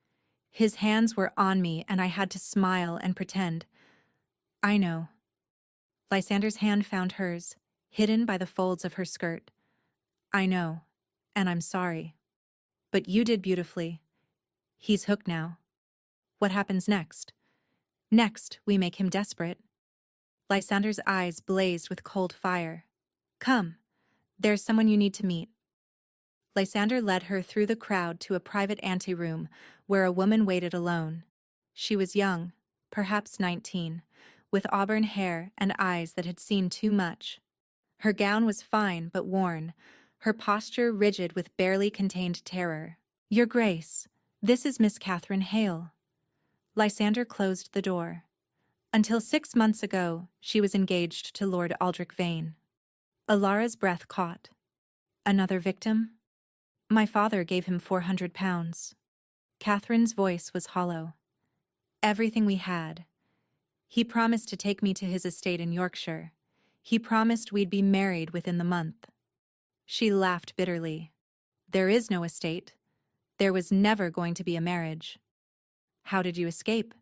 His hands were on me and I had to smile and pretend. I know. Lysander's hand found hers, hidden by the folds of her skirt. I know, and I'm sorry. But you did beautifully. He's hooked now. What happens next? Next, we make him desperate. Lysander's eyes blazed with cold fire. Come, there's someone you need to meet. Lysander led her through the crowd to a private anteroom where a woman waited alone. She was young, perhaps 19, with auburn hair and eyes that had seen too much. Her gown was fine but worn, her posture rigid with barely contained terror. Your Grace, this is Miss Catherine Hale. Lysander closed the door. Until 6 months ago, she was engaged to Lord Aldrich Vane. Alara's breath caught. Another victim? My father gave him £400. Catherine's voice was hollow. Everything we had. He promised to take me to his estate in Yorkshire. He promised we'd be married within the month. She laughed bitterly. There is no estate. There was never going to be a marriage. How did you escape?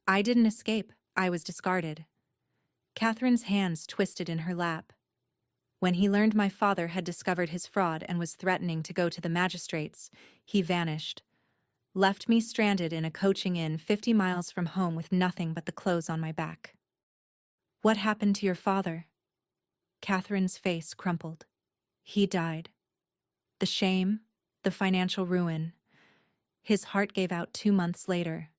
I didn't escape. I was discarded. Catherine's hands twisted in her lap. When he learned my father had discovered his fraud and was threatening to go to the magistrates, he vanished. Left me stranded in a coaching inn 50 miles from home with nothing but the clothes on my back. What happened to your father? Catherine's face crumpled. He died. The shame, the financial ruin. His heart gave out 2 months later.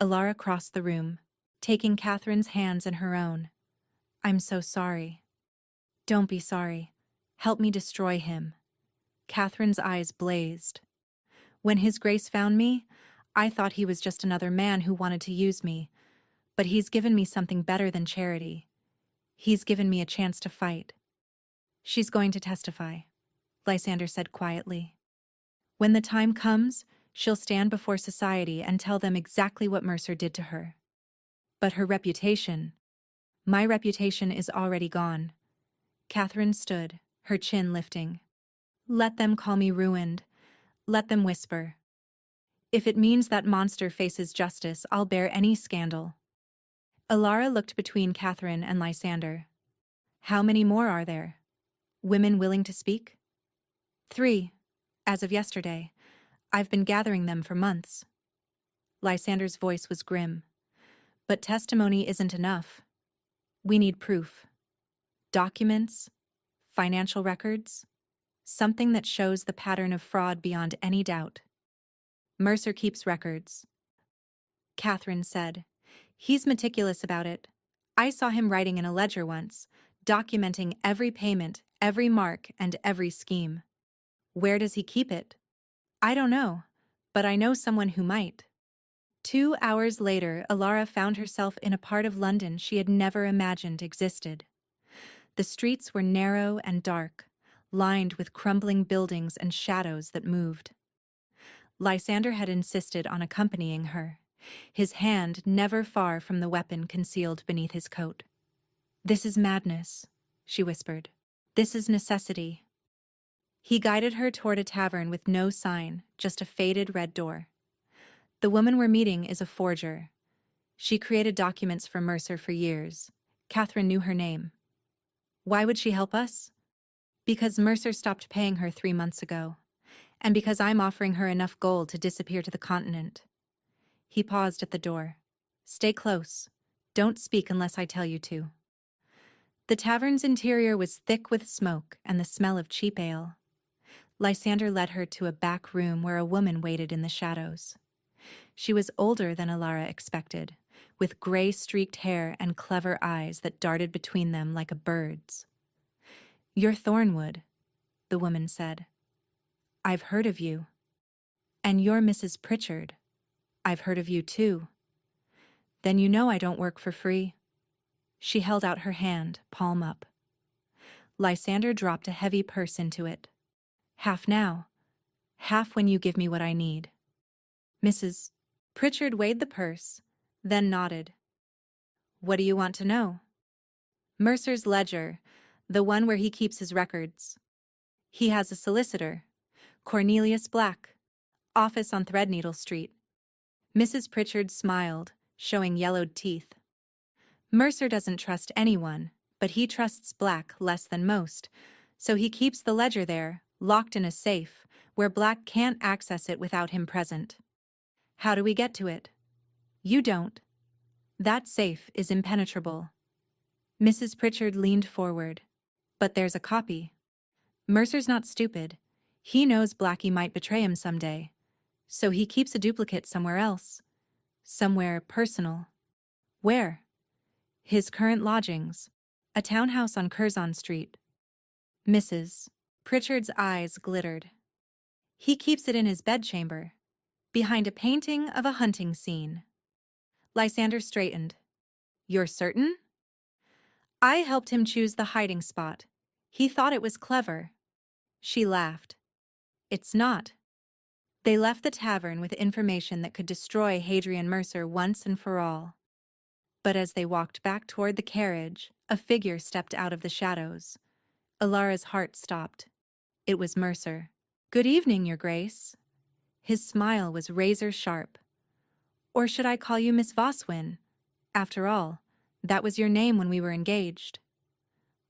Alara crossed the room, taking Catherine's hands in her own. I'm so sorry. Don't be sorry. Help me destroy him. Catherine's eyes blazed. When His Grace found me, I thought he was just another man who wanted to use me, but he's given me something better than charity. He's given me a chance to fight. She's going to testify, Lysander said quietly. When the time comes, she'll stand before society and tell them exactly what Mercer did to her. But her reputation, my reputation is already gone. Catherine stood, her chin lifting. Let them call me ruined. Let them whisper. If it means that monster faces justice, I'll bear any scandal. Alara looked between Catherine and Lysander. How many more are there? Women willing to speak? 3, as of yesterday. I've been gathering them for months. Lysander's voice was grim. But testimony isn't enough. We need proof. Documents, financial records, something that shows the pattern of fraud beyond any doubt. Mercer keeps records. Catherine said. He's meticulous about it. I saw him writing in a ledger once, documenting every payment, every mark, and every scheme. Where does he keep it? I don't know, but I know someone who might. 2 hours later, Alara found herself in a part of London she had never imagined existed. The streets were narrow and dark, lined with crumbling buildings and shadows that moved. Lysander had insisted on accompanying her, his hand never far from the weapon concealed beneath his coat. This is madness, she whispered. This is necessity. He guided her toward a tavern with no sign, just a faded red door. The woman we're meeting is a forger. She created documents for Mercer for years. Catherine knew her name. Why would she help us? Because Mercer stopped paying her 3 months ago, and because I'm offering her enough gold to disappear to the continent. He paused at the door. Stay close. Don't speak unless I tell you to. The tavern's interior was thick with smoke and the smell of cheap ale. Lysander led her to a back room where a woman waited in the shadows. She was older than Alara expected, with gray-streaked hair and clever eyes that darted between them like a bird's. You're Thornwood, the woman said. I've heard of you. And you're Mrs. Pritchard. I've heard of you too. Then you know I don't work for free. She held out her hand, palm up. Lysander dropped a heavy purse into it. Half now. Half when you give me what I need. Mrs. Pritchard weighed the purse, then nodded. What do you want to know? Mercer's ledger, the one where he keeps his records. He has a solicitor, Cornelius Black, office on Threadneedle Street. Mrs. Pritchard smiled, showing yellowed teeth. Mercer doesn't trust anyone, but he trusts Black less than most, so he keeps the ledger there, locked in a safe, where Black can't access it without him present. How do we get to it? You don't. That safe is impenetrable. Mrs. Pritchard leaned forward. But there's a copy. Mercer's not stupid. He knows Blackie might betray him someday, so he keeps a duplicate somewhere else. Somewhere personal. Where? His current lodgings. A townhouse on Curzon Street. Mrs. Pritchard's eyes glittered. He keeps it in his bedchamber, behind a painting of a hunting scene. Lysander straightened. You're certain? I helped him choose the hiding spot. He thought it was clever. She laughed. It's not. They left the tavern with information that could destroy Hadrian Mercer once and for all. But as they walked back toward the carriage, a figure stepped out of the shadows. Alara's heart stopped. It was Mercer. Good evening, Your Grace. His smile was razor-sharp. Or should I call you Miss Voswin? After all, that was your name when we were engaged.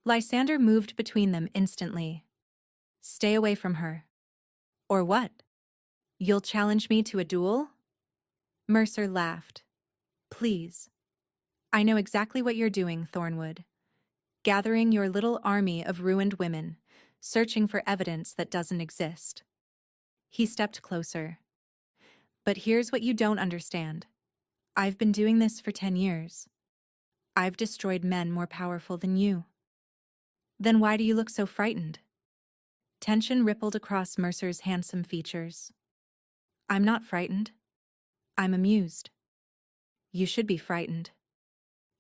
Lysander moved between them instantly. Stay away from her. Or what? You'll challenge me to a duel? Mercer laughed. Please. I know exactly what you're doing, Thornwood. Gathering your little army of ruined women, searching for evidence that doesn't exist. He stepped closer. But here's what you don't understand. I've been doing this for 10 years. I've destroyed men more powerful than you. Then why do you look so frightened? Tension rippled across Mercer's handsome features. I'm not frightened. I'm amused. You should be frightened.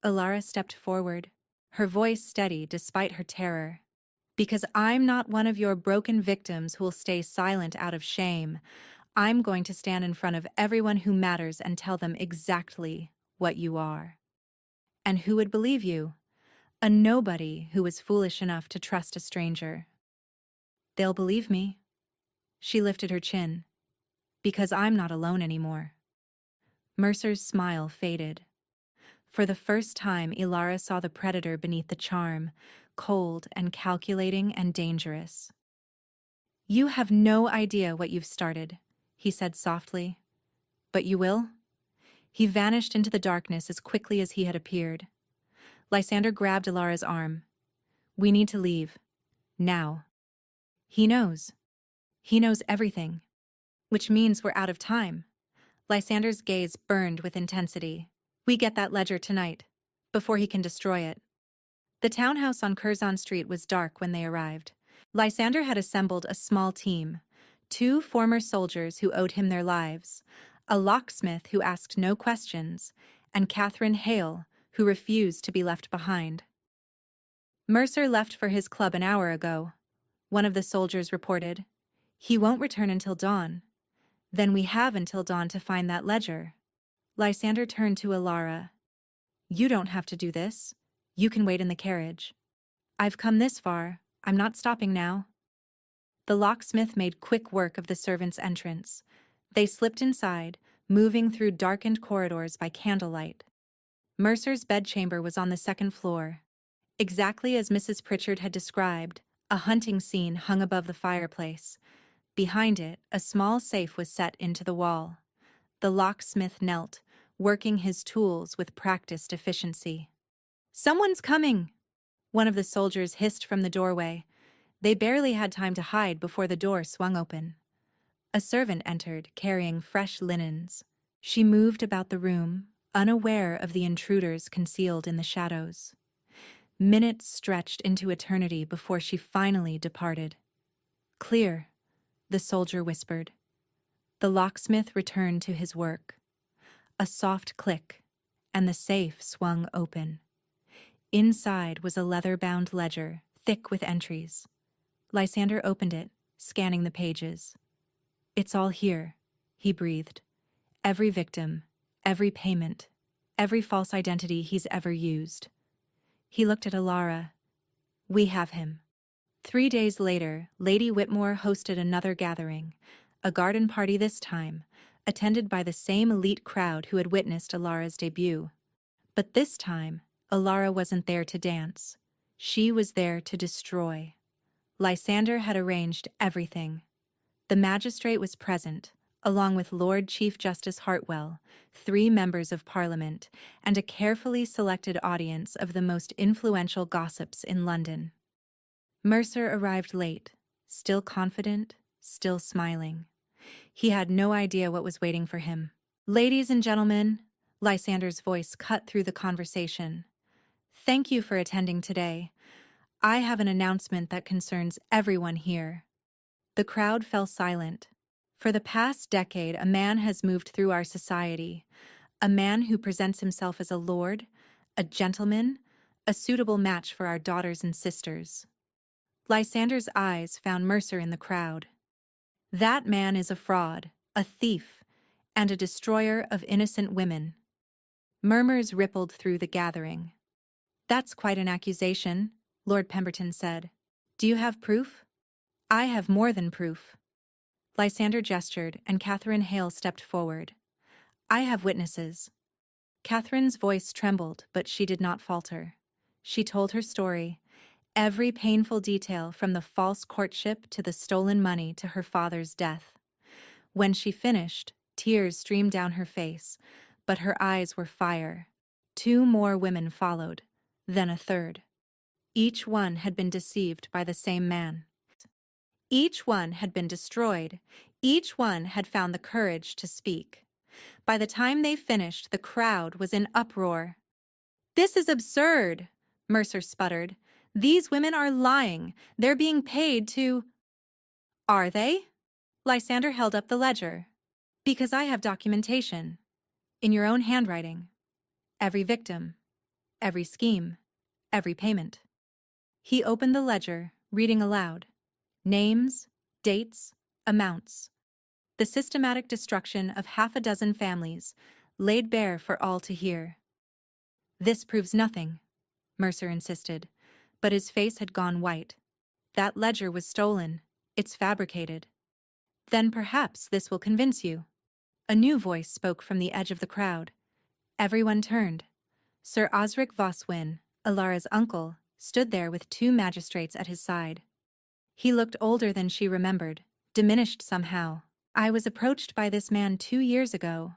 Alara stepped forward, her voice steady despite her terror. Because I'm not one of your broken victims who'll stay silent out of shame. I'm going to stand in front of everyone who matters and tell them exactly what you are. And who would believe you? A nobody who was foolish enough to trust a stranger. They'll believe me. She lifted her chin. Because I'm not alone anymore. Mercer's smile faded. For the first time, Alara saw the predator beneath the charm, cold and calculating and dangerous. You have no idea what you've started, he said softly. But you will? He vanished into the darkness as quickly as he had appeared. Lysander grabbed Alara's arm. We need to leave. Now. He knows. He knows everything. Which means we're out of time. Lysander's gaze burned with intensity. We get that ledger tonight, before he can destroy it. The townhouse on Curzon Street was dark when they arrived. Lysander had assembled a small team, 2 former soldiers who owed him their lives, a locksmith who asked no questions, and Catherine Hale, who refused to be left behind. Mercer left for his club an hour ago, one of the soldiers reported. He won't return until dawn. Then we have until dawn to find that ledger. Lysander turned to Alara. You don't have to do this. You can wait in the carriage. I've come this far. I'm not stopping now. The locksmith made quick work of the servants' entrance. They slipped inside, moving through darkened corridors by candlelight. Mercer's bedchamber was on the 2nd floor. Exactly as Mrs. Pritchard had described, a hunting scene hung above the fireplace. Behind it, a small safe was set into the wall. The locksmith knelt, working his tools with practiced efficiency. "Someone's coming!" one of the soldiers hissed from the doorway. They barely had time to hide before the door swung open. A servant entered, carrying fresh linens. She moved about the room, unaware of the intruders concealed in the shadows. Minutes stretched into eternity before she finally departed. "Clear," the soldier whispered. The locksmith returned to his work. A soft click, and the safe swung open. Inside was a leather-bound ledger, thick with entries. Lysander opened it, scanning the pages. "It's all here," he breathed. "Every victim, every payment, every false identity he's ever used." He looked at Alara. "We have him." 3 days later, Lady Whitmore hosted another gathering, a garden party this time, attended by the same elite crowd who had witnessed Alara's debut. But this time, Alara wasn't there to dance. She was there to destroy. Lysander had arranged everything. The magistrate was present, along with Lord Chief Justice Hartwell, 3 members of Parliament, and a carefully selected audience of the most influential gossips in London. Mercer arrived late, still confident, still smiling. He had no idea what was waiting for him. "Ladies and gentlemen," Lysander's voice cut through the conversation. "Thank you for attending today. I have an announcement that concerns everyone here." The crowd fell silent. For the past decade, a man has moved through our society, a man who presents himself as a lord, a gentleman, a suitable match for our daughters and sisters. Lysander's eyes found Mercer in the crowd. "That man is a fraud, a thief, and a destroyer of innocent women." Murmurs rippled through the gathering. "That's quite an accusation," Lord Pemberton said. "Do you have proof?" "I have more than proof." Lysander gestured, and Catherine Hale stepped forward. "I have witnesses." Catherine's voice trembled, but she did not falter. She told her story, every painful detail from the false courtship to the stolen money to her father's death. When she finished, tears streamed down her face, but her eyes were fire. 2 more women followed, then a third. Each one had been deceived by the same man. Each one had been destroyed. Each one had found the courage to speak. By the time they finished, the crowd was in uproar. "This is absurd," Mercer sputtered. "These women are lying. They're being paid to—" "Are they?" Lysander held up the ledger. "Because I have documentation. In your own handwriting. Every victim. Every scheme. Every payment." He opened the ledger, reading aloud. Names, dates, amounts. The systematic destruction of half a dozen families, laid bare for all to hear. "This proves nothing," Mercer insisted, but his face had gone white. "That ledger was stolen. It's fabricated." "Then perhaps this will convince you." A new voice spoke from the edge of the crowd. Everyone turned. Sir Osric Voswyn, Alara's uncle, stood there with 2 magistrates at his side. He looked older than she remembered, diminished somehow. "I was approached by this man 2 years ago,"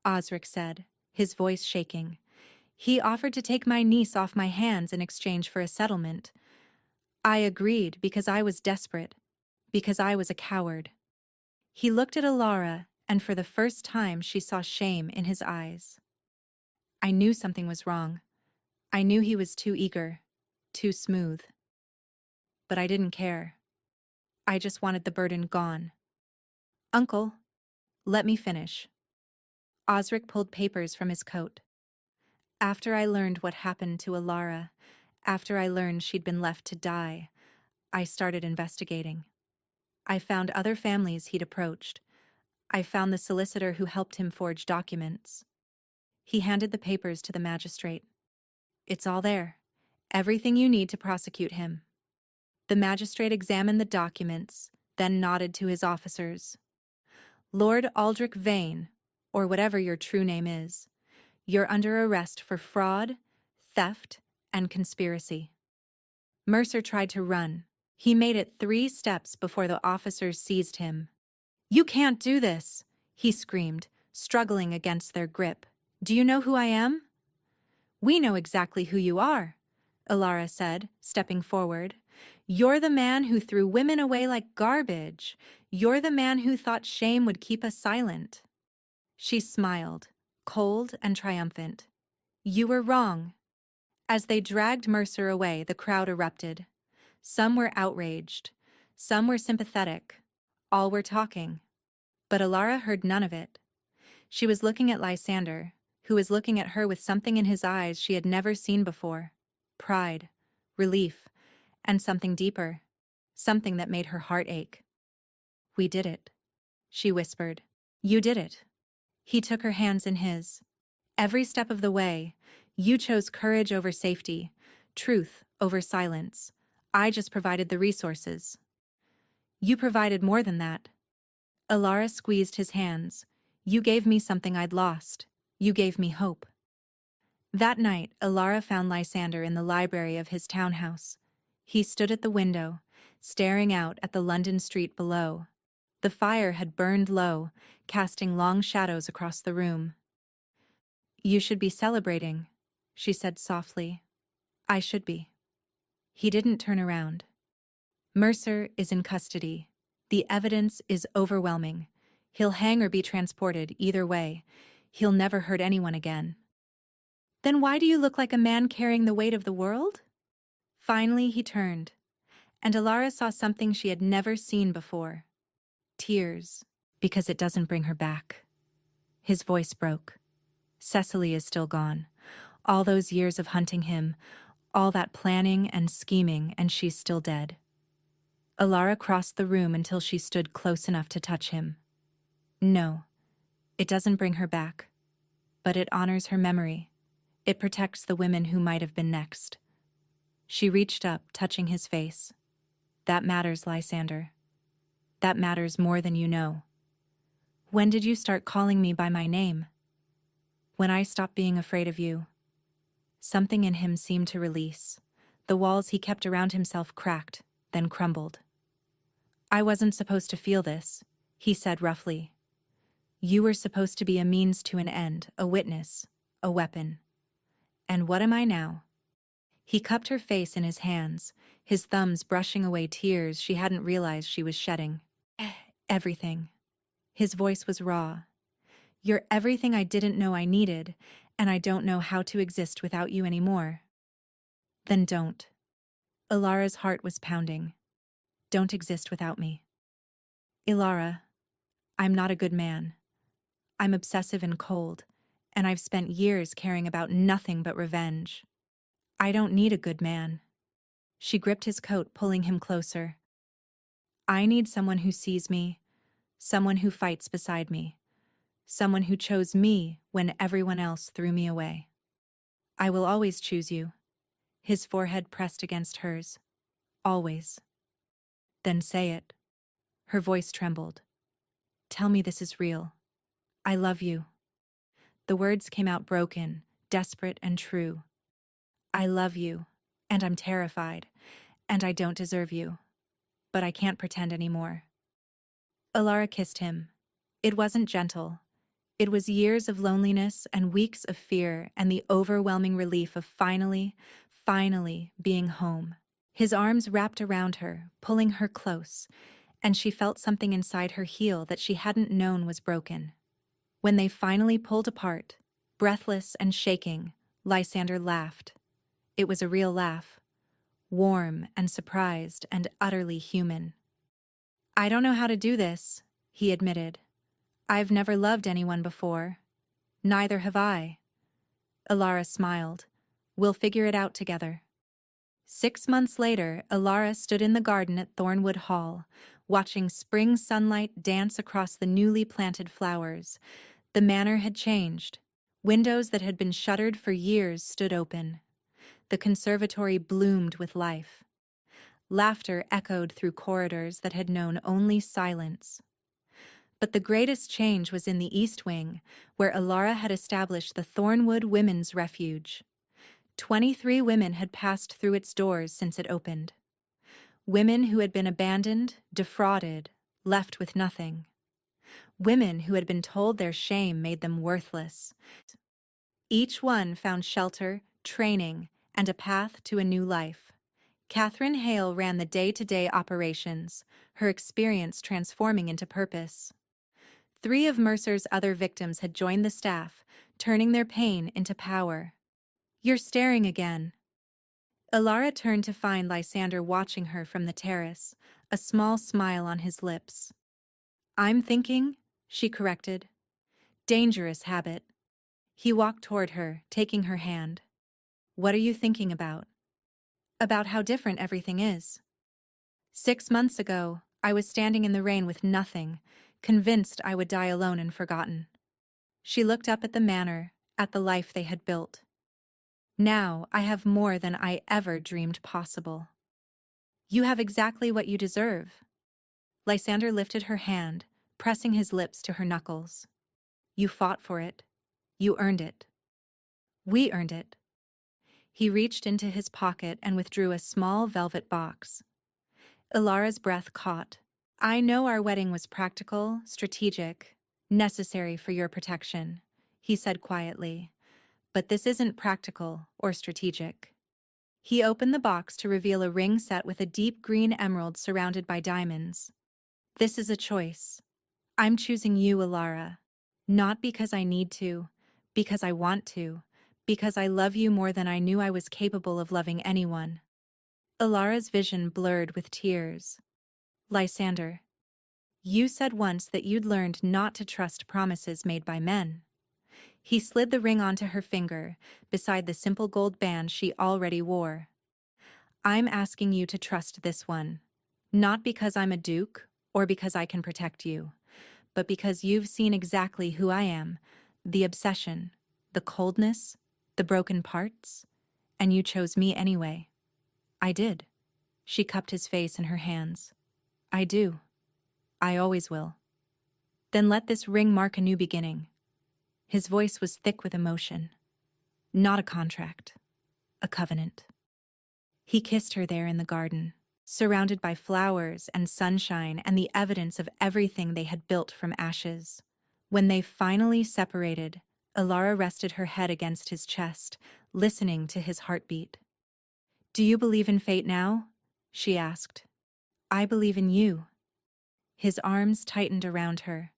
Osric said, his voice shaking. "He offered to take my niece off my hands in exchange for a settlement. I agreed because I was desperate, because I was a coward." He looked at Alara, and for the first time she saw shame in his eyes. "I knew something was wrong. I knew he was too eager, too smooth. But I didn't care. I just wanted the burden gone." "Uncle, let me finish." Osric pulled papers from his coat. "After I learned what happened to Alara, after I learned she'd been left to die, I started investigating. I found other families he'd approached. I found the solicitor who helped him forge documents." He handed the papers to the magistrate. "It's all there. Everything you need to prosecute him." The magistrate examined the documents, then nodded to his officers. "Lord Aldrich Vane, or whatever your true name is, you're under arrest for fraud, theft, and conspiracy." Mercer tried to run. He made it 3 steps before the officers seized him. "You can't do this," he screamed, struggling against their grip. "Do you know who I am?" "We know exactly who you are," Ilara said, stepping forward. "You're the man who threw women away like garbage. You're the man who thought shame would keep us silent." She smiled, cold and triumphant. "You were wrong." As they dragged Mercer away, the crowd erupted. Some were outraged. Some were sympathetic. All were talking. But Ilara heard none of it. She was looking at Lysander, who was looking at her with something in his eyes she had never seen before. Pride, relief, and something deeper. Something that made her heart ache. "We did it," she whispered. "You did it." He took her hands in his. "Every step of the way, you chose courage over safety, truth over silence. I just provided the resources." "You provided more than that." Ilara squeezed his hands. "You gave me something I'd lost. You gave me hope." That night, Ilara found Lysander in the library of his townhouse. He stood at the window, staring out at the London street below. The fire had burned low, casting long shadows across the room. "You should be celebrating," she said softly. "I should be." He didn't turn around. "Mercer is in custody. The evidence is overwhelming. He'll hang or be transported, either way. He'll never hurt anyone again." "Then why do you look like a man carrying the weight of the world?" Finally he turned, and Ilara saw something she had never seen before. Tears, because it doesn't bring her back. His voice broke. "Cecily is still gone. All those years of hunting him, all that planning and scheming, and she's still dead." Ilara crossed the room until she stood close enough to touch him. "No, it doesn't bring her back, but it honors her memory. It protects the women who might have been next." She reached up, touching his face. "That matters, Lysander. That matters more than you know. When did you start calling me by my name?" "When I stopped being afraid of you." Something in him seemed to release. The walls he kept around himself cracked, then crumbled. "I wasn't supposed to feel this," he said roughly. "You were supposed to be a means to an end, a witness, a weapon. And what am I now?" He cupped her face in his hands, his thumbs brushing away tears she hadn't realized she was shedding. "Everything." His voice was raw. "You're everything I didn't know I needed, and I don't know how to exist without you anymore." "Then don't." Ilara's heart was pounding. "Don't exist without me." "Ilara, I'm not a good man. I'm obsessive and cold, and I've spent years caring about nothing but revenge. I don't need a good man." She gripped his coat, pulling him closer. "I need someone who sees me, someone who fights beside me, someone who chose me when everyone else threw me away." "I will always choose you." His forehead pressed against hers. "Always." "Then say it." Her voice trembled. "Tell me this is real. I love you." The words came out broken, desperate and true. "I love you, and I'm terrified, and I don't deserve you. But I can't pretend anymore." Ilara kissed him. It wasn't gentle. It was years of loneliness and weeks of fear and the overwhelming relief of finally being home. His arms wrapped around her, pulling her close, and she felt something inside her heal that she hadn't known was broken. When they finally pulled apart, breathless and shaking, Lysander laughed. It was a real laugh, warm and surprised and utterly human. "I don't know how to do this," he admitted. "I've never loved anyone before. Neither have I." Ilara smiled. "We'll figure it out together." 6 months later, Ilara stood in the garden at Thornwood Hall, watching spring sunlight dance across the newly planted flowers. The manor had changed. Windows that had been shuttered for years stood open. The conservatory bloomed with life. Laughter echoed through corridors that had known only silence. But the greatest change was in the East Wing, where Ilara had established the Thornwood Women's Refuge. 23 women had passed through its doors since it opened. Women who had been abandoned, defrauded, left with nothing. Women who had been told their shame made them worthless. Each one found shelter, training, and a path to a new life. Catherine Hale ran the day-to-day operations, her experience transforming into purpose. 3 of Mercer's other victims had joined the staff, turning their pain into power. "You're staring again." Alara turned to find Lysander watching her from the terrace, a small smile on his lips. "I'm thinking," she corrected. "Dangerous habit." He walked toward her, taking her hand. "What are you thinking about?" "About how different everything is. 6 months ago, I was standing in the rain with nothing, convinced I would die alone and forgotten." She looked up at the manor, at the life they had built. "Now I have more than I ever dreamed possible." "You have exactly what you deserve." Lysander lifted her hand, pressing his lips to her knuckles. "You fought for it. You earned it. We earned it." He reached into his pocket and withdrew a small velvet box. Ilara's breath caught. "I know our wedding was practical, strategic, necessary for your protection," he said quietly. "But this isn't practical or strategic." He opened the box to reveal a ring set with a deep green emerald surrounded by diamonds. "This is a choice. I'm choosing you, Ilara. Not because I need to, because I want to, because I love you more than I knew I was capable of loving anyone." Ilara's vision blurred with tears. "Lysander, you said once that you'd learned not to trust promises made by men." He slid the ring onto her finger, beside the simple gold band she already wore. "I'm asking you to trust this one, not because I'm a duke or because I can protect you, but because you've seen exactly who I am, the obsession, the coldness, the broken parts, and you chose me anyway." "I did." She cupped his face in her hands. "I do. I always will." "Then let this ring mark a new beginning." His voice was thick with emotion. "Not a contract, a covenant." He kissed her there in the garden, surrounded by flowers and sunshine and the evidence of everything they had built from ashes. When they finally separated, Ilara rested her head against his chest, listening to his heartbeat. "Do you believe in fate now?" she asked. "I believe in you." His arms tightened around her.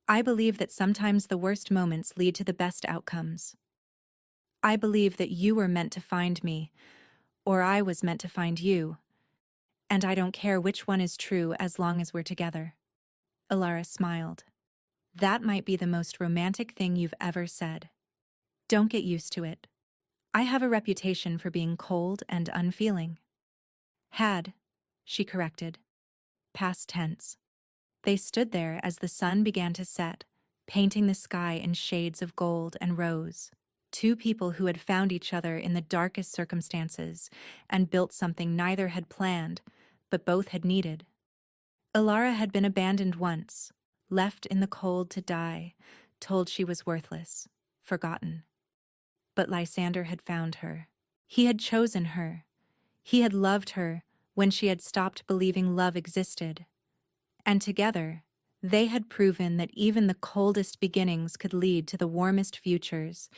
"I believe that sometimes the worst moments lead to the best outcomes. I believe that you were meant to find me, or I was meant to find you, and I don't care which one is true as long as we're together." Ilara smiled. "That might be the most romantic thing you've ever said. Don't get used to it. I have a reputation for being cold and unfeeling." "Had," she corrected. Past tense. They stood there as the sun began to set, painting the sky in shades of gold and rose. 2 people who had found each other in the darkest circumstances and built something neither had planned, but both had needed. Ilara had been abandoned once, left in the cold to die, told she was worthless, forgotten. But Lysander had found her. He had chosen her. He had loved her when she had stopped believing love existed. And together, they had proven that even the coldest beginnings could lead to the warmest futures,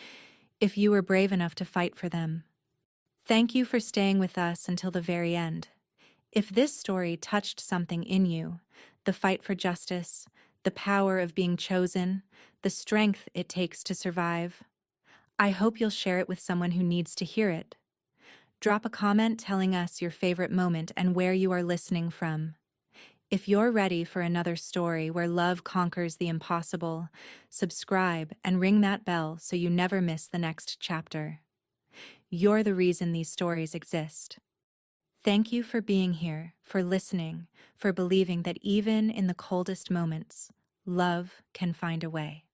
if you were brave enough to fight for them. Thank you for staying with us until the very end. If this story touched something in you, the fight for justice, the power of being chosen, the strength it takes to survive, I hope you'll share it with someone who needs to hear it. Drop a comment telling us your favorite moment and where you are listening from. If you're ready for another story where love conquers the impossible, subscribe and ring that bell so you never miss the next chapter. You're the reason these stories exist. Thank you for being here, for listening, for believing that even in the coldest moments, love can find a way.